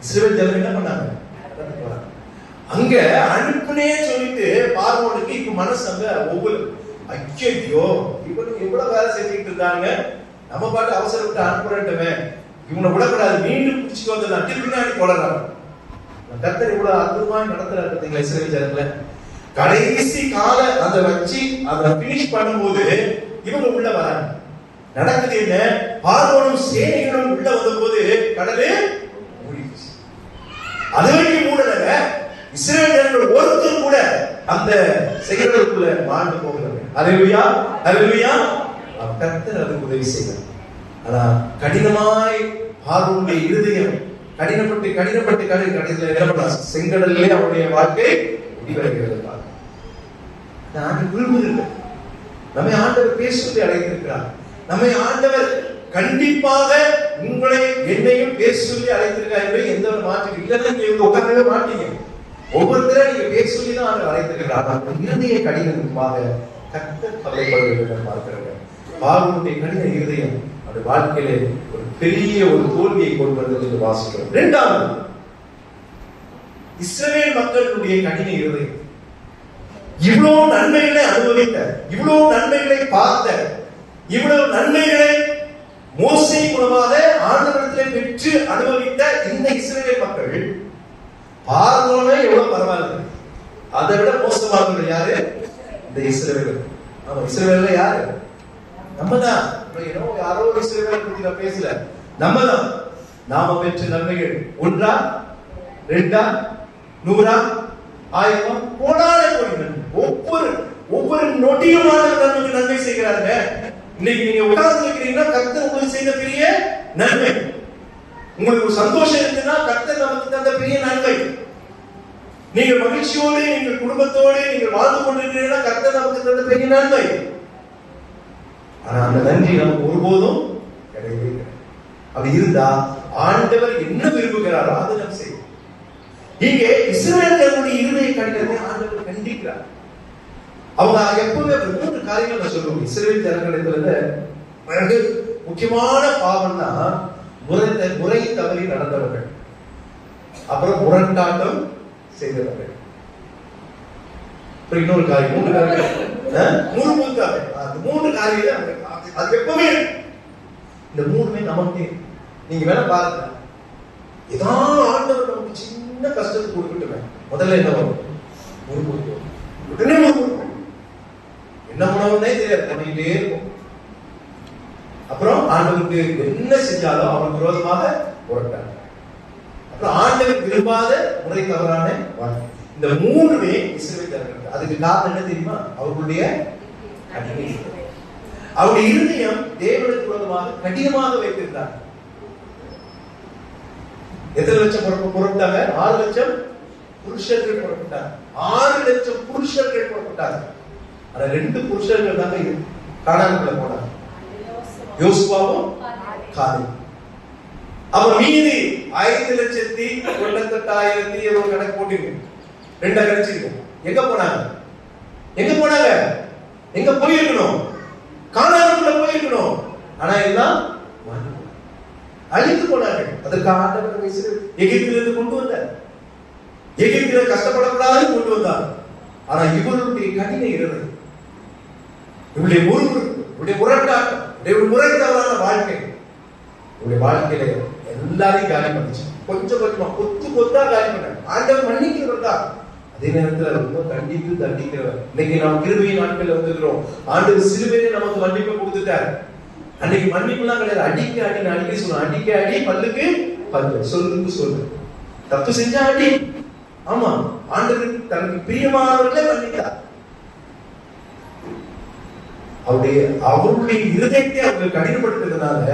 இஸ்ரவேல் ஜனங்கள் என்ன பண்ணாங்க, அங்க அனுப்புனே சொல்லிட்டு பார்வோனுக்கு இப்ப மனசு அங்க ஒவ்வொரு ஐயோ இவனுக்கு எவ்வளவு வேலை செஞ்சுட்டு இருக்காங்க, நம்ம பாட்டு அவசரப்பட்டு அனுப்புறேன்ட்டுமே, இவனை விடக்கூடாது, மீண்டும் பிடிச்சிட்டு வந்து பின்னாடி தொடர்றாங்க. கர்த்தர் இவ்வளவு அற்புதமா நடத்துறாரு பார்த்தீங்களா இஸ்ரவேல் ஜனங்களை. கடைசி கால அதை வச்சு அதை பினிஷ் பண்ணும்போது இவங்க உள்ள வராங்க. நடக்குது என்ன, பார்வோனும் சேனைகளும் உள்ள வந்த போது கடலே மூடிடுச்சு. அது வரைக்கும் மூடலங்க, இஸ்ரவேல் ஜனங்கள் ஒருத்தர் கூட அந்த செயல்களுக்குள்ள மாண்டு போகிறாங்க. அல்லேலூயா, அல்லேலூயா. கர்த்தர் அதுக்கு உதவி செய்வார். ஆனா கடினமாய் பார்வோனுடைய இருதயம் கடினப்பட்டு கடைசியில் என்ன பண்ண, செங்கடல்லே அவருடைய வாழ்க்கை முடிவடைகிறது. நான் விரும்புகிறேன், நம்மை ஆண்டவர் பேசுவதை அழைத்திருக்கிறார். நம்மை ஆண்டவர் கண்டிப்பாக உங்களை என்னையும் பேச சொல்லி அழைத்திருக்கார் என்பதை எந்த ஒரு மாற்றம் இல்லைன்னா நீங்க உட்காரவே மாட்டீங்க. ஒவ்வொருத்தரும் நீங்க பேச சொல்லி தான் அவர் அழைத்திருக்கிறார். இருதய கடினமாக கர்த்தர் கவலைப்படுவதை பார்க்கிறாங்க. பார்வோனுடைய கடின இருதயம் அந்த வாழ்க்கையில ஒரு பெரிய ஒரு தோல்வியை கொண்டு வந்தது என்று வாசிக்கிறோம். இரண்டாவது, இஸ்ரவேல் மக்களுடைய கடின இருதயம். இவ்வளவு நன்மைகளை அனுபவித்த, இவ்வளவு நன்மைகளை பார்த்த, இவ்வளவு நன்மைகளை மோசே மூலமாக ஆண்டவரிடத்திலே பெற்று அனுபவித்த இந்த இஸ்ரவேல் மக்கள் பார்வோனே எவ்வளவு பரவாயில்லை, அதை விட மோசமானவர்கள் யாரு? இந்த இஸ்ரவேல். ஆமா, இஸ்ரவேல்ல யாரு? நம்ம தான். யாரோ இஸ்ரவேலை பத்தி நான் பேசல, நம்ம தான். நாம பெற்ற நன்மைகள் ஒன்றா, ரெண்டா, 100, 1000, கோடான கோடி நன்மை. ஒவ்வொரு நொடியும் நமக்கு நன்மை செய்கிறாங்க. இன்னைக்கு நீங்க உட்கார்ந்து இருக்கிறீங்கன்னா கர்த்தர் உங்களுக்கு செய்த பெரிய நன்மை. உங்களுக்கு சந்தோஷம் இருக்குன்னா கர்த்தர் நமக்கு தந்த பெரிய நன்மை. நீங்கள் மகிழ்ச்சியோடு நீங்கள் குடும்பத்தோடு நீங்கள் வாழ்ந்து கொண்டிருக்கிறீங்கன்னா கர்த்தர் நமக்கு தந்த பெரிய நன்மை. ஆனா அந்த நன்றி நமக்கு ஒருபோதும் கிடையவே கிடையாது. அப்படி இருந்தா ஆண்டவர் என்ன விரும்புகிறாரோ அதை நாம் செய்வோம். இங்கே இஸ்ரவேலர்களுடைய இருதய கடினத்தை ஆண்டவர் கண்டிக்கிறார். அவங்க எப்பவுமே 3 காரியங்கள் நான் சொல்லுவோம். இஸ்ரவேல் ஜனங்களிடத்துல முக்கியமான பாவம்னா முறை தவறி நடந்தவர்கள், அப்புறம் முரண்காட்டம் செய்தவர்கள். இன்னொரு காரியம், 3 காரியம். அது எப்பவுமே இந்த 3மே நமக்கு. நீங்க வேணா பாருங்க, ஏதாவது ஆண்டவர் நமக்கு சின்ன கஷ்டத்தை கொடுக்கட்டுமே, முதல்ல என்ன வரும்? உடனே என்ன உணவுன்னே தெரியாது, பண்ணிக்கிட்டே இருக்கும். அப்புறம் ஆண்டவருக்கு என்ன செஞ்சாலும் அவருக்கு விரோதமாக புரட்டாங்க. அப்புறம் ஆண்டவர் விரும்பாத முறை தவறான வாழ்க்கை. இந்த 3மே இஸ்ரவேல் ஜனங்கள். அதுக்கு காரணம் என்ன தெரியுமா? அவர்களுடைய அவருடைய இருதயம் தேவனுக்கு விரோதமாக கடினமாக வைத்திருந்தார். எத்தனை லட்சம் புறப்பட்டாங்க? 6 லட்சம் புருஷர்கள் புறப்பட்டாங்க. 6 லட்சம் புருஷர்கள் புறப்பட்டாங்க. ஆனா 2 புருஷர்கள் தாங்க கானானுக்குள்ள போனாங்க, யோசுவாவும் காலேபும். அவர் மீதி 5,98,000 ஏதோ கணக்கு போட்டீங்க, 2 கிடைச்சிருக்கும். எங்க போனாங்க? எங்க போயிருக்கணும்? கானானுக்குள்ள போயிருக்கணும். ஆனா எல்லாம் அழித்து போனார்கள். அதற்கு ஆண்டவர் எகிப்திலிருந்து கொண்டு வந்தார். எகிப்தில கஷ்டப்படக்கூடாது கொண்டு வந்தார். ஆனா இவர்களுடைய கடின இருதயம், இவருடைய முரட்டாட்டம், இவருடைய முரட்டவரான வாழ்க்கை, இவருடைய வாழ்க்கையில எல்லாரையும் காலி பண்ணிச்சு. கொஞ்சம் கொஞ்சமா கொத்தா காலி பண்ணாங்க. ஆண்டவர் மன்னிக்கிறவர் தான், அதே நேரத்துல ரொம்ப தண்டிக்கிறவர். இன்னைக்கு நாம் கிருபையின் நாட்கள்ல வந்துக்கிறோம். ஆண்டவர் சிலுவையிலே நமக்கு மன்னிப்பு கொடுத்துட்டார். அன்னைக்கு மன்னிப்புலாம் கிடையாது. அடிக்க சொல்லுவோம். அடி பல்லுக்கு பல்லு, சொல்லுக்கு சொல்லு. தப்பு செஞ்சா அடி. ஆமா, ஆண்டவர் தனக்கு பிரியமானவர்களே மன்னித்தார். அவருடைய இருதயத்தை அவங்க கடினப்படுத்துறதுனால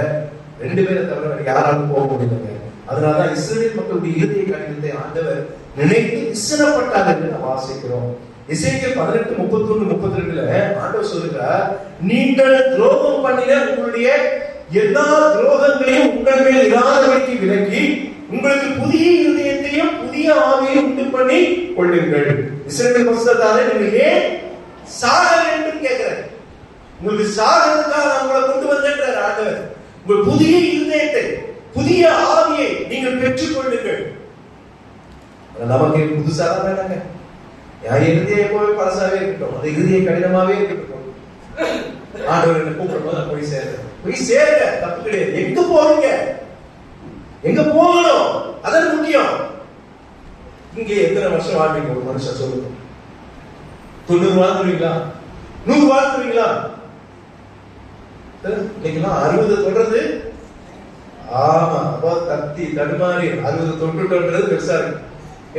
2 பேரை தவிர வேற யாராலும் போக முடியல. அதனாலதான் இஸ்ரவேல் மக்களுடைய இருதய கடினத்தை ஆண்டவர் நினைத்து விசனப்பட்டார் என்று நாம் வாசிக்கிறோம். எசேக்கியேல் 18:31-32 ஆண்டவர் சொல்லுகிறார், நீங்கள் துரோகம் பண்ணின உங்களுடைய எல்லா துரோகங்களையும் உங்கள் மேல் இராதபடிக்கு விலக்கி உங்களுக்கு புதிய இருதயத்தையும் புதிய ஆவியையும் உண்டு பண்ணி கொள்ளுங்கள். இஸ்ரவேல் வம்சத்தாரே, நீங்கள் ஏன் சாக வேண்டும் கேட்கிறேன். உங்களுக்கு சாகிறதுக்காக நான் உங்களை கொண்டு வந்தேன் ஆண்டவர். உங்கள் புதிய இருதயத்தை புதிய ஆவியை நீங்கள் பெற்றுக் கொள்ளுங்கள். நமக்கு புதுசாக வேண்டாங்க. என் இருதயம் எப்போவே பழசாவே இருக்கட்டும், அது இருதயம் கடினமாவே இருக்கட்டும். ஆண்டவர் என்ன கூப்பிடும்போது போய் சேருங்க, தப்பு கிடையாது. எங்க போறீங்க? எங்க போகணும்? அதான் முக்கியம். இங்க எத்தனை வருஷம் வாழ்வீங்க ஒரு மனுஷன் சொல்லுங்க? 90 வாழ்ந்துருவீங்களா? 100 வாழ்ந்துருவீங்களா? இன்னைக்கெல்லாம் 60 தொடர்ந்து. ஆமா, அப்போ தத்தி தடுமாறி 60 தொட்டுன்றது பெருசா இருக்கு.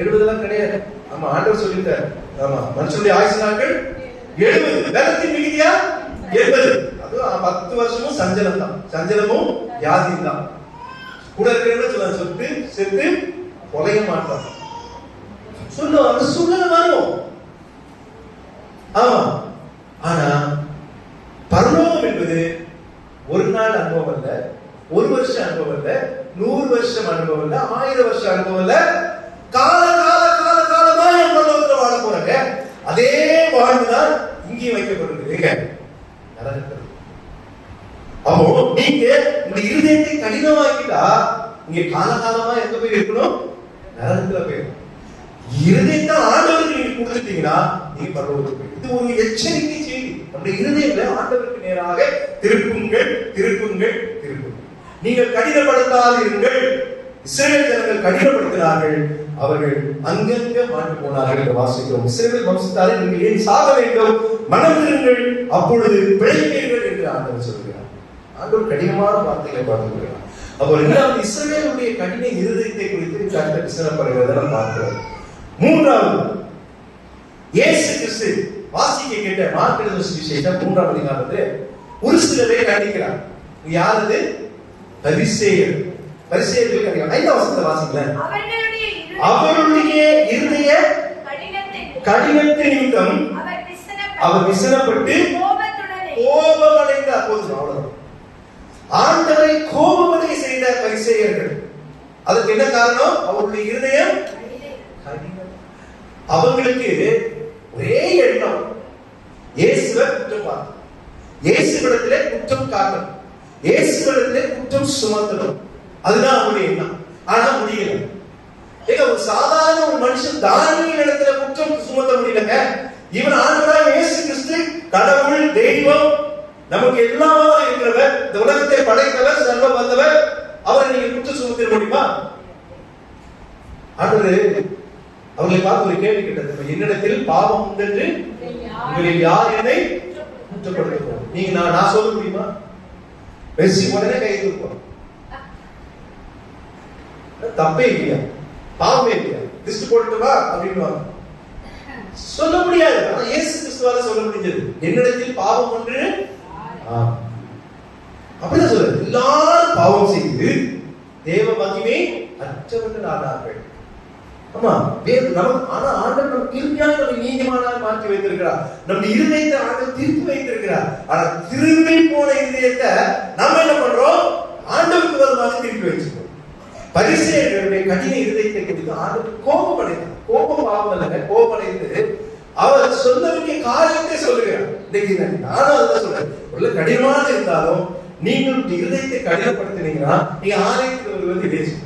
70 கிடையாது. ஆமா, ஆண்டவர் சொல்லிட்டார். ஆமா, மனுஷனுடைய ஆயுசு நாட்கள் 70, வேதத்தின் மிகுதியா 80. அதுவும் 10 வருஷமும் சஞ்சலம் தான், சஞ்சலமும் வியாதியும் தான். கூட இருக்கிற சொத்து செத்து கொலைய மாட்டான் சொல்லுவோம். அந்த சூழ்நிலை வரும். ஆமா, ஆனா பரலோகம் என்பது ஒரு நாள் அனுபவம் இல்ல, ஒரு வருஷம் அனுபவம் இல்ல, 100 வருஷம் அனுபவம் இல்ல, 1000 வருஷம் அனுபவம் இல்ல. காலமா என் பரலோகத்துல வாழ போறாங்க. அதே வாழ்வுதான் இங்க இங்கேயும் வைக்கப்படுது எங்க நரகத்தில். அப்போ நீங்க இந்த இருதயத்தை கடினமாக்கிட்டா நீங்க காலகாலமா எங்க போய் இருக்கணும்? நரகத்துல போயிடும். இருதயத்தை ஆண்டவருக்கு நீங்க கொடுத்துட்டீங்கன்னா நீங்க பரலோகத்துக்கு போயிடும். இது ஒரு எச்சரிக்கை செய்தி. நம்முடைய இருதயங்களை ஆண்டவருக்கு நேராக திருப்புங்கள், திருப்புங்கள், திருப்புங்கள். நீங்கள் கடினப்படுத்தாதீர்கள். இஸ்ரவேல் ஜனங்கள் கடினப்படுத்தினார்கள், அவர்கள் அங்கங்க மாண்டு போனார்கள் என்று வாசிக்கிறோம். இஸ்ரவேல் வம்சத்தாரே, நீங்கள் ஏன் சாக வேண்டும்? மனம் திருங்கள், அப்பொழுது பிழைப்பீர்கள் என்று ஆண்டவர் சொல்கிறார். ஆண்டவர் கடினமான வார்த்தைகளை பார்த்துக்கிறார். அப்போ இரண்டாவது இஸ்ரவேலுடைய கடின இருதயத்தை குறித்து கர்த்தர் விசனப்படுகிறதை நாம் பார்க்கிறோம். மூன்றாவது இயேசு கிறிஸ்து வாசிக்க கேட்ட மார்க் எழுதின சுவிசேஷம் 3ஆம் அதிகாரத்தில் ஒரு சிலரை கண்டிக்கிறார். யாரது? பரிசேயர். பரிசேயர்கள் கண்டிக்கிறார். 5ஆம் வசனத்தை வாசிங்களேன். அவருடைய இருதய கடினத்தின் நிமித்தம் அவர் விசனப்பட்டு கோபமடைந்தார். அவ்வளவுதான். ஆண்டவரை கோபமடை செய்த பரிசேயர்கள். அதுக்கு என்ன காரணம்? அவருடைய இருதயம் கடினம். அவங்களுக்கு ஒரே எண்ணம், இயேசுவை குற்றம் பார்க்கணும், இயேசுவிடத்திலே குற்றம் காட்டணும், இயேசுவிடத்திலே குற்றம் சுமத்தணும். அதுதான் அவருடைய எண்ணம். ஆனா முடியல. ஒரு சாதாரண ஒரு மனுஷன் தானியேல் இடத்துல குற்றம் சுமத்த முடியலங்க. இவன் ஆண்டவராக இயேசு கிறிஸ்து கடவுள், தெய்வம், நமக்கு எல்லாமா இருக்கிறவர், இந்த உலகத்தை படைத்தவர், சர்வ வல்லவர், அவரை நீங்க குற்றம் சுமத்த முடியுமா? ஆண்டவர் அவர்களை பார்த்து ஒரு கேள்வி கேட்டது, என்னிடத்தில் பாவம் உண்டென்று உங்களில் யார் என்னை குற்றப்படுத்துவோம்? நீங்க நான் சொல்ல முடியுமா? பேசி உடனே கை தூக்குவோம். தப்பே இல்லையா? பாவமே இல்லையா? லிஸ்ட் போட்டு வா அப்படின்னு சொல்ல முடியாது. ஆனா இயேசு கிறிஸ்துவால சொல்ல முடிஞ்சது, என்னிடத்தில் பாவம் ஒன்று. அப்படிதான் சொல்றது. எல்லாரும் பாவம் செய்து தேவ மகிமை அற்றவர்கள் ஆனார்கள். ஆமா, ஆனா ஆண்டவர் நம்ம திரும்பியாக நம்ம நீதிமானாக மாற்றி வைத்திருக்கிறார். நம்ம இருதயத்தை ஆண்டவர் திருப்பி வைத்திருக்கிறார். ஆனா திரும்பி போன இருதயத்தை நம்ம என்ன பண்றோம்? ஆண்டவருக்கு விரோதமாக திருப்பி வச்சிருக்கோம். பரிசேயர்களுடைய கடின இருதயத்தை குறித்து ஆண்டவர் கோபமடைந்தார். கோபம் ஆகல, கோபமடைந்து அவர் சொல்ல வேண்டிய காரியத்தை சொல்லுகிறார். இன்னைக்கு நானும் அதுதான் சொல்றேன். உள்ள கடினமாக இருந்தாலும் நீங்கள் இருதயத்தை கடினப்படுத்தினீங்கன்னா நீங்க ஆலயத்துக்கு வருவது வேஸ்ட்,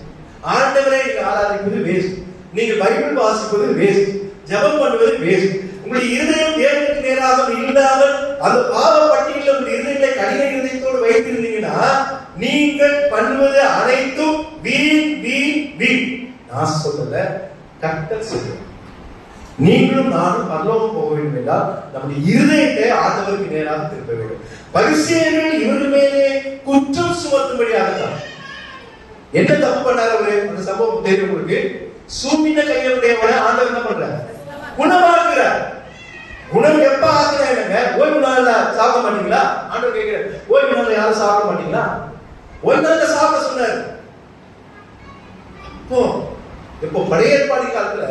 ஆண்டவரை நீங்க ஆராதிப்பது வேஸ்ட், நீங்க பைபிள் வாசிப்பது வேஸ்ட், ஜெபம் பண்ணுவது வேஸ்ட். உங்களுடைய இருதயம் தேவனுக்கு நேராக இல்லாமல் அந்த பாவ பட்டியலில் உங்களுடைய இருதயங்களை கடின இருதயத்தோடு வைத்திருந்தீங்கன்னா நீங்கள் பண்ணுவது அனைத்தும் வீண் வீண் வீண். நான் சொல்லல, கர்த்தர் சொல்றேன். நீங்களும் நானும் பரலோகம் போக வேண்டும் என்றால் நம்முடைய இருதயத்தை ஆண்டவருக்கு நேராக திருப்ப வேண்டும். பரிசேயர்கள் இவர்கள் மேலே குற்றம் சுமத்தும்படியாக என்ன தப்பு பண்ணாரு அவரு? அந்த சம்பவம் தெரியும் உங்களுக்கு. சூம்பின கையுடையவனை ஆண்டவர் என்ன பண்றார்? குணமாக்குறார். குணம் எப்ப ஆக்குறாங்க? ஓய்வு நாள்ல சாப்பிட மாட்டீங்களா? ஆண்டவர் கேட்கிறார், ஓய்வு நாள்ல யாரும் சாப்பிட மாட்டீங்களா? ஓய்வு நாள்ல சாப்பிட சொன்னார். இப்போ பழைய ஏற்பாடு காலத்துல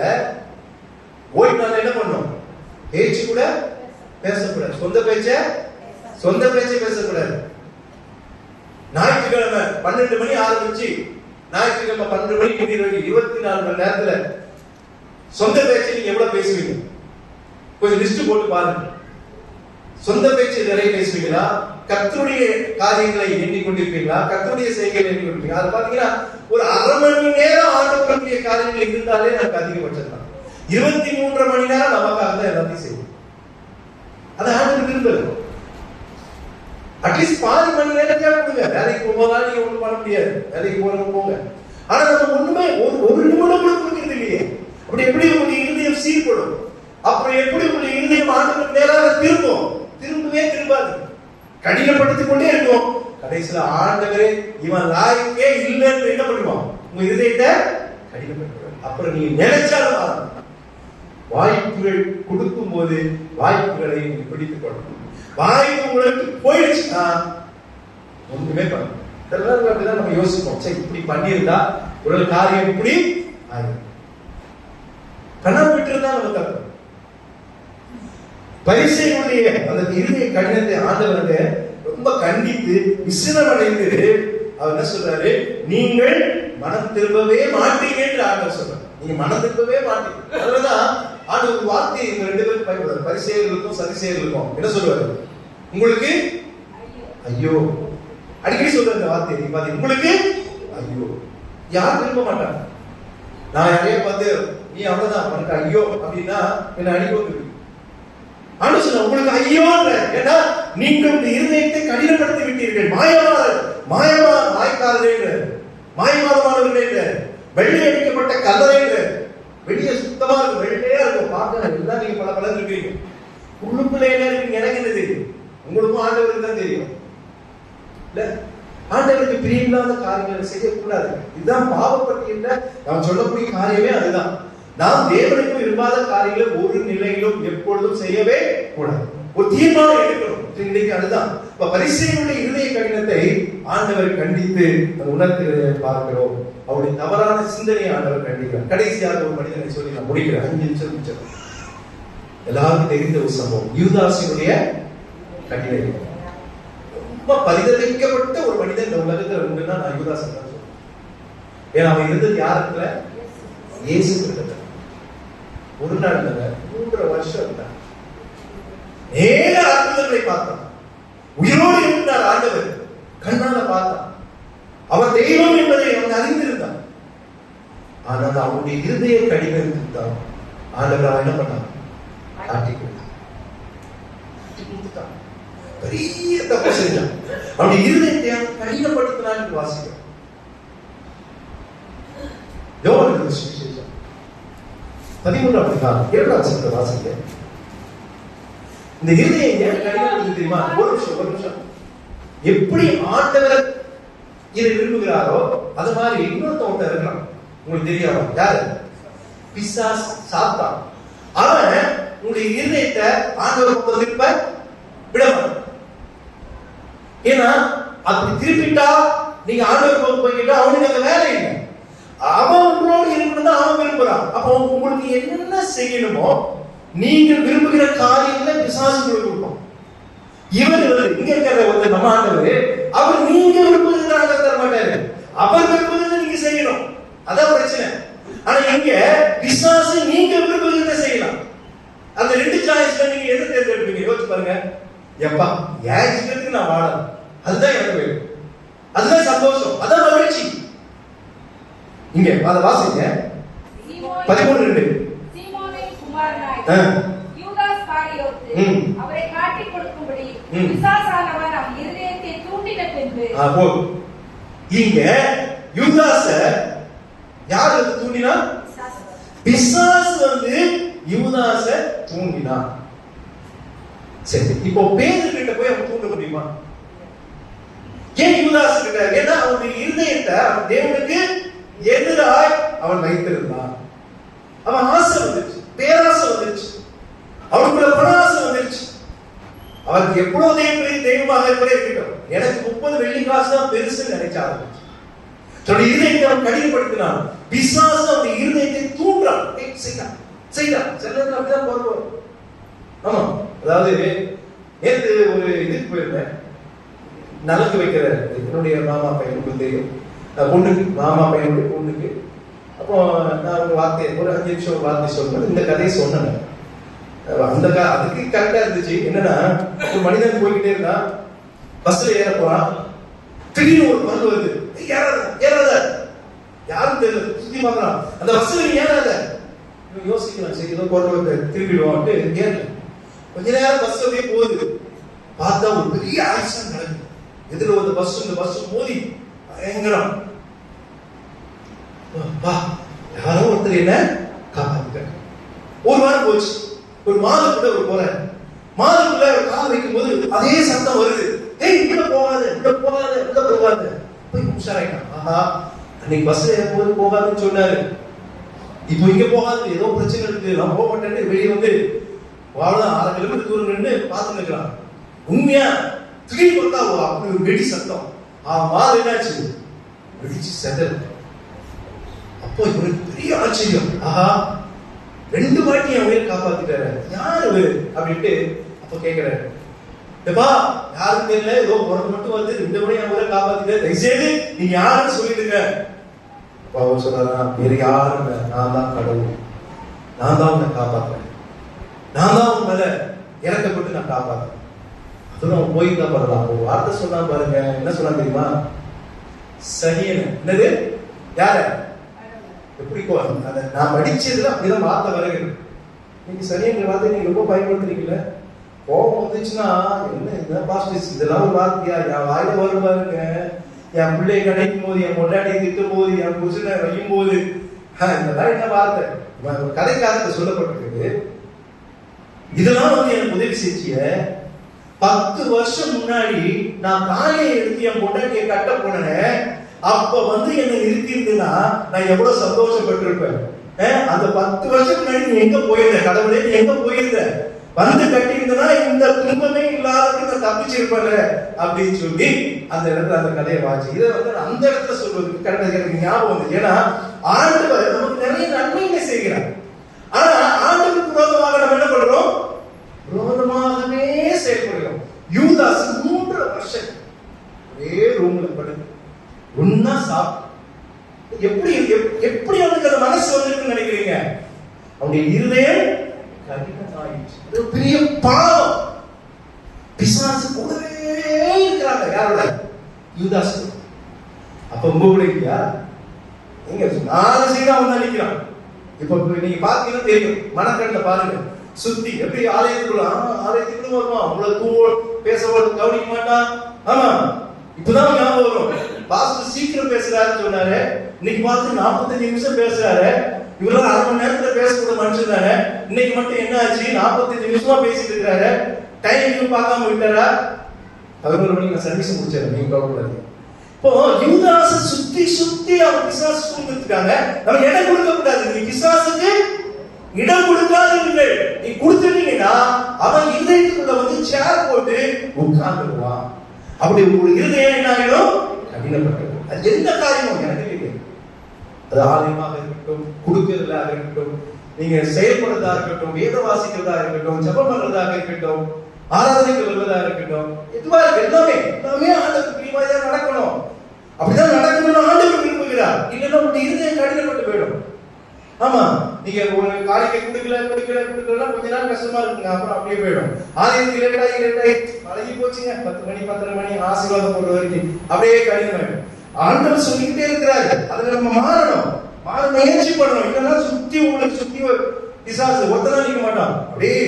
ஓய்வு நாள்ல என்ன பண்ணும்? பேச்சு கூட பேசக்கூடாது. சொந்த பேச்சை பேசக்கூடாது. ஞாயிற்றுக்கிழமை 12 மணி ஆரம்பிச்சு ஞாயிற்றுக்கிழமை 12 மணிக்கு 24 மணி நேரத்துல சொந்த பேச்சை நீங்க எவ்வளவு பேசுவீங்க? கொஞ்சம் லிஸ்ட் போட்டு பாருங்க. சொந்த பேச்சு நிறைய பேசுவீங்களா? கர்த்தருடைய காரியங்களை எண்ணிக்கொண்டிருப்பீங்களா? கர்த்தருடைய செய்கைகளை எண்ணிக்கொண்டிருப்பீங்களா? அது பாத்தீங்கன்னா ஒரு அரை மணி நேரம் ஆண்டவருடைய காரியங்கள் இருந்தாலே நமக்கு அதிகபட்சம் தான். 23 மணி நேரம் நமக்காக தான் எல்லாத்தையும் செய்யும். அது ஆண்டவர் விரும்பல. அட்லீஸ்ட் பாதி மணி நேரத்தையா கொடுங்க. வேலைக்கு போகும்போது நீங்க ஒண்ணும் பண்ண முடியாது, வேலைக்கு போறவங்க போங்க. ஆனா நம்ம ஒண்ணுமே ஒரு நிமிடம் கூட கொடுக்கிறது இல்லையே. அப்படி எப்படி உங்களுடைய இருதயம் சீர்படும்? அப்புறம் எப்படி உங்களுடைய இருதயம் ஆண்டவருக்கு நேராக திரும்பும்? திரும்பவே திரும்பாது, கடினப்படுத்திக் கொண்டே இருக்கும். கடைசியில ஆண்டவரே இவன் லாய்க்கே இல்லைன்னு என்ன பண்ணுவான்? உங்க இருதயத்தை கடினப்படுத்துவார். அப்புறம் நீங்க நினைச்சாலும் வாய்ப்புகள் கொடுக்கும் போது வாய்ப்புகளை நீங்க பிடித்துக் கொள்ளணும். வாய்ப்பு உங்களுக்கு போயிடுச்சுன்னா ஒண்ணுமே பண்ண அப்படிதான் நம்ம யோசிப்போம். சரி, இப்படி பண்ணியிருந்தா ஒரு காரியம் இப்படி கனவு விட்டு இருந்தா நம்ம தப்பு. பரிசேயனுடைய அந்த இருதய கடினத்தை ஆண்டவருடைய ரொம்ப கண்டித்து விசனமடைந்து அவர் என்ன சொல்றாரு? நீங்கள் மனம் திரும்பவே மாட்டீங்க என்று ஆண்டவர் சொல்றாரு. நீங்க மனம் திரும்பவே மாட்டீங்க. அதனாலதான் ஆண்டவர் வார்த்தை இந்த 2 பேரும் பரிசேயர்களுக்கும் சதிசேயர்களுக்கும் என்ன சொல்லுவாரு? உங்களுக்கு ஐயோ. அடிக்கடி சொல்ற இந்த வார்த்தை, உங்களுக்கு ஐயோ. யாரும் விரும்ப மாட்டாங்க. நான் யாரையா பார்த்து நீ அவ்வளவுதான் உனக்கு ஐயோ அப்படின்னா என்ன அடிக்க ஆனா சொல்ல உங்களுக்கு ஐயோ. ஏன்னா நீங்கள் இருதயத்தை கடினப்படுத்தி விட்டீர்கள். மாயக்காரர்களே, மாயமாதமானவர்களே, வெள்ளை அடிக்கப்பட்ட கல்லறைகளே, வெளியே சுத்தமா இருக்கும், வெள்ளையா இருக்கும், பார்க்க எல்லாம் நீங்க பல பலன் இருக்கீங்க. உள்ளுக்குள்ள என்ன இருக்கு எனக்கு என்ன தெரியும்? உங்களுக்கும் ஆண்டவருக்கு தான் தெரியும். இல்ல, ஆண்டவருக்கு பிரியமில்லாத காரியங்களை செய்யக்கூடாது. இதுதான் பாவப்பட்டியல்ல நாம் சொல்லக்கூடிய காரியமே அதுதான். நாம் தேவனுக்கு விரும்பாத காரியங்களை ஒரு நிலையிலும் எப்பொழுதும் செய்யவே கூடாது. ஒரு தீர்மானம் எடுக்கணும். இன்னைக்கு அதுதான் பரிசேயனுடைய இருதய கடினத்தை ஆண்டவர் கண்டித்து உணர்த்து பார்க்கிறோம். அவருடைய தவறான சிந்தனையை ஆண்டவர் கண்டிக்கிறார். கடைசியாக ஒரு மனிதனை சொல்லி நான் முடிக்கிறேன். 5 நிமிஷம். எல்லாருக்கும் தெரிந்த ஒரு சம்பவம், யூதாசினுடைய கடினை. ரொம்ப பரிதவிக்கப்பட்ட ஒரு மனிதன் இந்த உலகத்துல உண்டுன்னா நான் யூதாசன் தான் சொல்றேன். ஏன்னா அவன் இருந்தது யாருக்குல? இயேசு கிட்ட. ஒரு நாள் 3 வருஷம் இருந்தார். நேர அற்புதங்களை பார்த்தான். உயிரோடு இருந்தார் ஆண்டவர். கண்ணால பார்த்தான். அவர் தெய்வம் என்பதை அவன் அறிந்திருந்தான். ஆனால் அவனுடைய இருதய கடினம் ஆண்டவர் என்ன பண்ணான்? காட்டி கொடுத்தான். பெரிய தப்பு செஞ்சான். அவனுடைய இருதயத்தை கடினப்படுத்தினான். வாசிக்க யோவான் சுவிசேஷம் 13ஆம் அதிகாரம் 7ஆம் வசனத்தை வாசிக்க. இந்த இருதயம் ஏன் கடினப்படுது தெரியுமா? ஒரு நிமிஷம். எப்படி ஆண்டவர் இதை விரும்புகிறாரோ அது மாதிரி இன்னொருத்தவங்க இருக்கலாம். உங்களுக்கு தெரியாம யாரு? பிசாசு, சாத்தான். அவன் உங்களுடைய இருதயத்தை ஆண்டவர் பக்கம் திருப்ப விடமாட்டான். ஏன்னா அப்படி திருப்பிட்டா நீங்க ஆண்டவர் பக்கம் போய்கிட்டா அவனுக்கு அந்த வேலை இல்லை. அவன் உங்களோடு இருக்கணும் தான் அவன் விரும்புறான். அப்போ உங்களுக்கு என்னென்ன செய்யணுமோ நீங்கள் விரும்புகிற காரியங்களை பிசாசு உங்களுக்கு கொடுப்போம். இவர் இங்க இருக்கிற ஒரு நம்ம ஆண்டவர் அவர் நீங்க விரும்புகிறதாக தர மாட்டாரு. அவர் விரும்புகிறத நீங்க செய்யணும். அதான் பிரச்சனை. ஆனா இங்க பிசாசு நீங்க விரும்புகிறத செய்யலாம். அந்த 2 சாய்ஸ்ல நீங்க எதை தேர்ந்தெடுப்பீங்க? யோசிச்சு பாருங்க. எப்பா ஏன் இஷ்டத்துக்கு நான் வாழலாம், அதுதான் எனக்கு வேணும், அதுதான் சந்தோஷம், அதான் மகிழ்ச்சி. இங்க அத வாசிங்க. 13:2. சீமோனின் குமாரனாய் யூதாஸ் காரியோத்து அவரை காட்டிக் கொடுக்கும்படி பிசாசானவன் அவன் இருதயத்தை தூண்டின பின்பு. இங்க யூதாஸ யார் தூண்டினா? பிசாசு யூதாஸ தூண்டினா. சரி, இப்போ பேதுரு கிட்ட போய் அவன் தூண்ட முடியுமா? ஏன் யூதாஸ் கிட்ட? ஏன்னா அவனுடைய இருதயத்தை அவன் தேவனுக்கு எதிராய் அவன் வைத்திருந்தான். அவன் ஆசை வந்துருச்சு, பேராசை வந்துருச்சு, அவனுக்குள்ள பணாசை வந்துருச்சு. அவருக்கு எப்பொழுது தெய்வமாக இருப்பதே இருக்கட்டும், எனக்கு 30 வெள்ளி காசு தான் பெருசு நினைச்ச ஆரம்பிச்சு. தன்னுடைய இருதயத்தை அவன் கடினப்படுத்தினான். பிசாசு அவனுடைய இருதயத்தை தூண்டான். செய்யலாம் செல்லத்துல அப்படிதான் போறோம். ஆமா, அதாவது நேற்று ஒரு இதுக்கு போயிருந்தேன். நலங்கு வைக்கிற என்னுடைய மாமா பையனுக்கு தெரியும், பொண்ணுக்கு, மாமா பையனுடைய பொண்ணுக்கு. அப்போ நான் ஒரு வார்த்தை, ஒரு 5 நிமிஷம் ஒரு வார்த்தை சொல்றேன். இந்த கதையை சொன்னேன். அந்த அதுக்கு கரெக்டா இருந்துச்சு. என்னன்னா, ஒரு மனிதன் போய்கிட்டே இருந்தான், பஸ்ல ஏற போறான். திடீர்னு ஒரு குரல் வருது, ஏறாத, யாரும் தெரியல, சுத்தி பார்க்கலாம், அந்த பஸ்ல நீ ஏறாத. யோசிக்கலாம், சரி ஏதோ குரல் திரும்பிடுவான். ஏறல. கொஞ்ச நேரம் பஸ் அப்படியே போகுது. பார்த்தா ஒரு பெரிய ஆக்சிடென்ட் நடக்குது. எதிர ஒரு பஸ், இந்த பஸ் மோதி பயங்கரம். யாரோ ஒருத்தர் என்ன காப்பாத்துக்க. ஒரு வாரம் போச்சு. ஒரு மாதத்துக்குள்ள ஒரு போற, மாதத்துக்குள்ள கால் வைக்கும் போது அதே சத்தம் வருது. ஏய், உள்ள போகாத, உள்ள போகாத, உள்ள போகாத. போய் உஷாராயிட்டான். ஆஹா, அன்னைக்கு பஸ் போது போகாதுன்னு சொன்னாரு, இப்போ இங்க போகாது, ஏதோ பிரச்சனை இருக்கு, நான் போக மாட்டேன்னு வெளியே வந்து அவ்வளவுதான் 6 கிலோமீட்டர் தூரம் நின்று பார்த்துட்டு இருக்கிறான். உண்மையா திடீர்னு பார்த்தா அப்படி ஒரு வெடி சத்தம். மாறு என்னாச்சு? வெடிச்சு செதல். அப்போ இவருக்கு பெரிய ஆச்சரியம். ஆஹா, 2 வாட்டி என் உயிரை காப்பாத்திட்டாரு, யாரு அப்படின்ட்டு. அப்ப கேட்கிறாரு, எப்பா யாரும் தெரியல, ஏதோ பிறகு மட்டும் வந்து 2 முறை என் உயிரை காப்பாத்திட்டாரு, தயவுசெய்து நீங்க யாருன்னு சொல்லிடுங்க. அப்ப அவர் சொல்றாரா, வேற யாரும் இல்லை, நான் தான் கடவுள், நான் தான் உன்னை காப்பாத்துறேன், நான் தான் மேல இறக்கப்பட்டு நான் காப்பாற்றேன். அதுவும் அவன் போயிருந்தா பாருலாம், ஒரு வார்த்தை சொன்னா பாருங்க, என்ன சொன்னா தெரியுமா? சனியன். என்னது? யார? எப்படி அதை நான் படிச்சதுல அப்படிதான் வார்த்தை வருகிறது. நீங்க சனியன் வார்த்தை நீங்க ரொம்ப பயன்படுத்துறீங்கல்ல. கோபம் வந்துச்சுன்னா என்ன பாஸ்டர் இதெல்லாம் ஒரு வார்த்தையா? என் வாயில வரும் பாருங்க. என் பிள்ளையை கிடைக்கும் போது, என் பொண்டாட்டியை திட்டும் போது, என் புருஷனை வையும் போது, இதெல்லாம் என்ன வார்த்தை? கதைக்காக சொல்லப்பட்டிருக்கு. இதெல்லாம் எனக்கு உதவி செஞ்சிய 10 வருஷம் முன்னாடி நான் தாயை எடுத்து என் பொண்டாட்டியை கட்ட போனேன். அப்ப என்னை நிறுத்திருந்தா நான் எவ்வளவு சந்தோஷப்பட்டிருப்பேன். அந்த 10 வருஷம் முன்னாடி நீ எங்க போயிருந்த கடவுளே? நீ எங்க போயிருந்த? வந்து கட்டியிருந்தா இந்த துன்பமே இல்லாத தப்பிச்சிருப்பல அப்படின்னு சொல்லி அந்த இடத்துல அந்த கதையை வாசி. இதை அந்த இடத்துல சொல்றதுக்கு கரெக்டாக எனக்கு ஞாபகம் வந்து. ஏன்னா ஆண்டவர் நமக்கு நிறைய நன்மைகளை செய்கிறார். ஆனா ஆண்டவருக்கு விரோதமாக நம்ம என்ன பண்றோம்? விரோதமாகவே செயல்படுகிறோம். யூதாஸ் 3 வருஷம் ஒரே ரூம்ல படுத்து ஒன்னா சாப்பிட்டு எப்படி எப்படி அவனுக்கு அந்த மனசு வந்திருக்குன்னு நினைக்கிறீங்க? அவனுடைய இருதயம் கடினமாயிடுச்சு. ஒரு பெரிய பாவம். பிசாசு கூடவே இருக்கிறாங்க. யாரோட? யூதாஸ். அப்ப உங்க கூட இல்லையா? நீங்க 4 சைடா வந்து நிக்கிறான். இப்ப நீங்க பாத்தீங்கன்னா தெரியும், மனக்கண்ணுல பாருங்க, சுத்தி எப்படி ஆலயத்துக்குள்ள ஆலயத்துக்குள்ள வருவான். அவங்கள பேச கவனிக்க மாட்டான். ஆமா, இப்பதான் ஞாபகம் வரும். பாஸ்டர் சீக்கிரம் பேசுறாருன்னு சொன்னாரு. இன்னைக்கு பார்த்து 45 நிமிஷம் பேசுறாரு. இவரெல்லாம் 1/2 மணி நேரத்துல பேசக்கூட மனுஷன் தானே. இன்னைக்கு மட்டும் என்ன ஆச்சு? 45 நிமிஷமா பேசிட்டு இருக்காரு. டைம் பார்க்காம விட்டாரா? 11 மணிக்கு நான் சர்வீஸ் முடிச்சேன். நீங்க கவலைப்படாதீங்க. இப்போ யூதாச சுத்தி சுத்தி அவன் பிசாசு சூழ்ந்துட்டாங்க. நம்ம இடம் கொடுக்க கூடாது. நீ பிசாசுக்கு இடம் கொடுக்காதீர்கள். நீ கொடுத்துட்டீங்கன்னா அவன் இருதயத்துக்குள்ள சேர் போட்டு உட்கார்ந்துருவான். அப்படி உங்க இருதயம் என்ன ஆகிடும்? கடினப்பட்டது. அது எந்த காரியமும் எனக்கு இல்லை. அது ஆலயமாக இருக்கட்டும், கொடுக்கிறதாக இருக்கட்டும், நீங்க செயல்படுறதா இருக்கட்டும், வேத வாசிக்கிறதா இருக்கட்டும், ஜெபம் பண்றதாக இருக்கட்டும், ஆராதனைக்கு வருவதாக இருக்கட்டும், எதுவா எல்லாமே ஆண்டவருக்கு பிரியமாய் நடக்கணும். அப்படிதான் நடக்கணும்னு ஆண்டவர் விரும்புகிறார். இல்லைன்னா உங்க இருதயம் கடினப்பட்டு போயிடும். ஆமா, நீங்க ஒரு காணிக்கை கொடுக்கல கொஞ்ச நாள் கஷ்டமா இருக்குங்க. அப்புறம் அப்படியே போயிடும். ஆலயத்துக்கு லேட்டாகி பழகி போச்சுங்க. 10 மணி 10:30 மணி ஆசீர்வாதம் போடுற வரைக்கும் அப்படியே கடினமாயிடும். ஆண்டவர் சொல்லிக்கிட்டே இருக்கிறாரு. அதுல நம்ம மாறணும், மாற முயற்சி பண்ணணும். இல்லைன்னா உங்களுக்கு சுத்தி பிசாசு ஒருத்தனா நிக்க மாட்டான். அப்படியே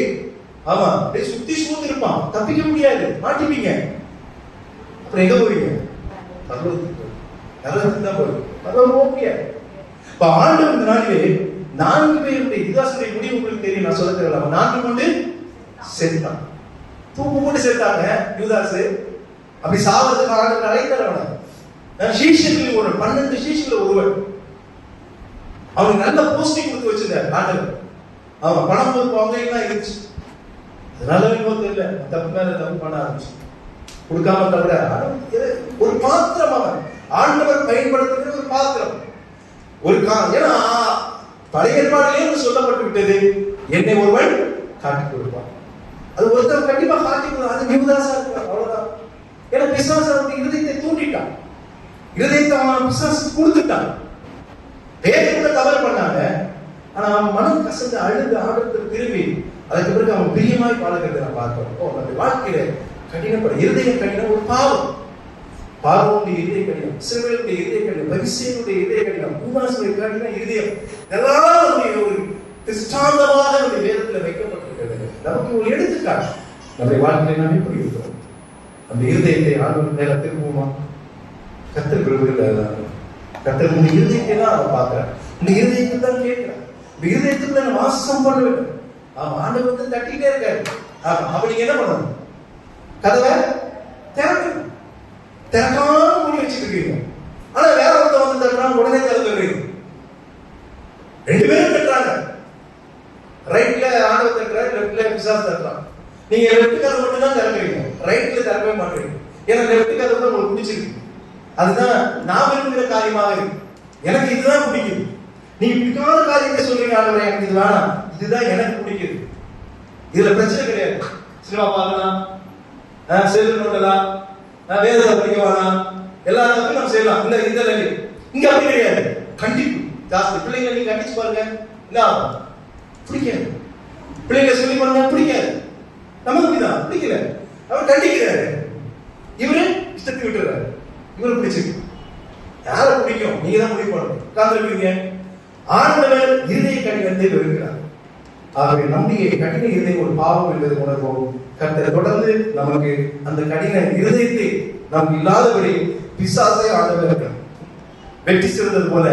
ஆமா, அப்படியே சுத்தி சூழ்ந்து இருப்பான். தப்பிக்க முடியாது, மாட்டிப்பீங்க. அப்புறம் எங்க போவீங்க? நரகத்துக்கு தான் போவீங்க. அது ஓகே. இப்ப ஆண்டவர் இந்த நாளிலே 4 பேருடைய யூதாசுடைய முடிவு உங்களுக்கு தெரியும். நான் சொல்ல தெரியல. 4 கொண்டு செத்தான். தூக்கு போட்டு செத்தாங்க யூதாசு. அப்படி சாவதுக்கு ஆண்டவர் அழைத்தார் அவனை. சீஷர்களில் ஒரு 12 சீஷர்கள் ஒருவர். அவனுக்கு நல்ல போஸ்டிங் கொடுத்து வச்சிருந்தார் ஆண்டவர். அவன் பணம் கொடுப்பாங்க எல்லாம் இருந்துச்சு. அதனால இன்னும் தெரியல, தப்பு மேல தப்பு பண்ண ஆரம்பிச்சு. கொடுக்காம தவிர ஒரு பாத்திரம் அவன் ஆண்டவர் பயன்படுத்துகிற ஒரு பாத்திரம். ஏன்னா பழைய ஏற்பாட்டிலேயே சொல்லப்பட்டு விட்டது, என்னை ஒருவன் காட்டி கொடுப்பான். அது ஒருத்தர் கண்டிப்பா காட்டி கொடுப்பான். அது யூதாசா இருக்கான். அவ்வளவுதான். ஏன்னா பிசாசு அவனுடைய இருதயத்தை தூண்டிட்டான். இருதயத்தை அவன் பிசாசு கொடுத்துட்டான். பேரை கூட தவறு பண்ணாங்க. ஆனா அவன் மனம் கசந்து அழுது ஆண்டவருக்கு திரும்பி அதுக்கு பிறகு அவன் பிரியமாய் பாடுகிறத நான் பார்க்கிறோம். நம்முடைய வாழ்க்கையில கடினப்பட இருதயம் கடினம் ஒரு பாவம். பார்வோனுடைய இதய கடினம், இஸ்ரவேலுடைய இதய கடினம், பரிசேயனுடைய இதய கடினம், யூதாசுடைய கடினம் இருதயம் எல்லாம் ஒரு திஷ்டாந்தமாக நம்முடைய வேதத்தில் வைக்கப்பட்டிருக்கிறது. நமக்கு ஒரு எடுத்துக்காட்டு. நம்முடைய வாழ்க்கையை நாம் எப்படி இருக்கிறோம்? அந்த இருதயத்தை ஆண்டவர் மேல திரும்புமா? கர்த்தர் விரும்புகிறார். கர்த்தர் உங்க இருதயத்தை தான் அவன் பார்க்கிறார். உங்க இருதயத்தை தான் கேட்கிறார். இந்த இருதயத்துக்குள்ள நான் வாசம் பண்ண வேண்டும். அவன் ஆண்டவர் தட்டிட்டே இருக்காரு. அப்ப நீங்க என்ன பண்ணணும்? கதவை திறக்கணும். திறக்காம மூடி வச்சுட்டு இருக்கீங்க. ஆனா வேற ஒருத்தர் தட்டுறாங்க, உடனே திறந்துடுறீங்க. 2 பேரும் தட்டுறாங்க. ரைட்ல ஆண்டவர் தட்டுறாரு, லெஃப்ட்ல பிசாசு தட்டுறான். நீங்க லெஃப்ட் கதவை மட்டும் தான் திறக்கிறீங்க, ரைட்ல திறக்கவே மாட்டீங்க. ஏன்னா லெஃப்ட் கதவை தான் உங்களுக்கு பிடிச்சிருக்கு. அதுதான் நான் விரும்புகிற காரியமாக இருக்கு. எனக்கு இதுதான் பிடிக்குது. நீங்க பிடிக்காத காரியத்தை சொல்றீங்க, ஆண்டவரே எனக்கு இது வேணாம், இதுதான் எனக்கு பிடிக்குது. இதுல பிரச்சனை கிடையாது. சினிமா பார்க்கலாம், செல் நோட்டலாம், வேதத்தை படிக்க வேணாம், எல்லாத்தையும் நம்ம செய்யலாம். இல்ல இந்த இங்க அப்படி கிடையாது. கண்டிப்பு ஜாஸ்தி. பிள்ளைங்க நீங்க கண்டிச்சு பாருங்க, என்ன பிடிக்காது. பிள்ளைகளை சொல்லி பண்ணா பிடிக்காது, நமக்கு அப்படிதான் பிடிக்கல. அவர் கண்டிக்கிறாரு, இவரு இஷ்டத்தை விட்டுறாரு. இவரு பிடிச்சிருக்கு. யாரை பிடிக்கும்? நீங்க தான் முடிவு பண்ணணும். உட்கார்ந்துருக்கீங்க. ஆண்டவர் இருதய கடினத்தை வெறுக்கிறார். ஆகவே நம்முடைய கடின இருதயம் ஒரு பாவம் என்பதை உணர்வோம். கர்த்தர் தொடர்ந்து நமக்கு அந்த கடின இருதயத்தை நமக்கு இல்லாதபடி பிசாசை ஆண்டவர் வெற்றி செய்வது போல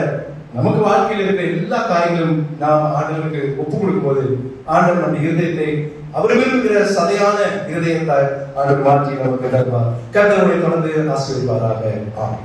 நமக்கு வாழ்க்கையில் இருக்கிற எல்லா காரியங்களும் நாம் ஆண்டவருக்கு ஒப்பு கொடுக்கும் போது ஆண்டவர் நம்முடைய இருதயத்தை அவர் விரும்புகிற சதையான இருதயத்தால் ஆண்டவர் மாற்றி நமக்கு தருவார். கர்த்தரை தொடர்ந்து ஆசீர்வதிப்பாராக. ஆமென்.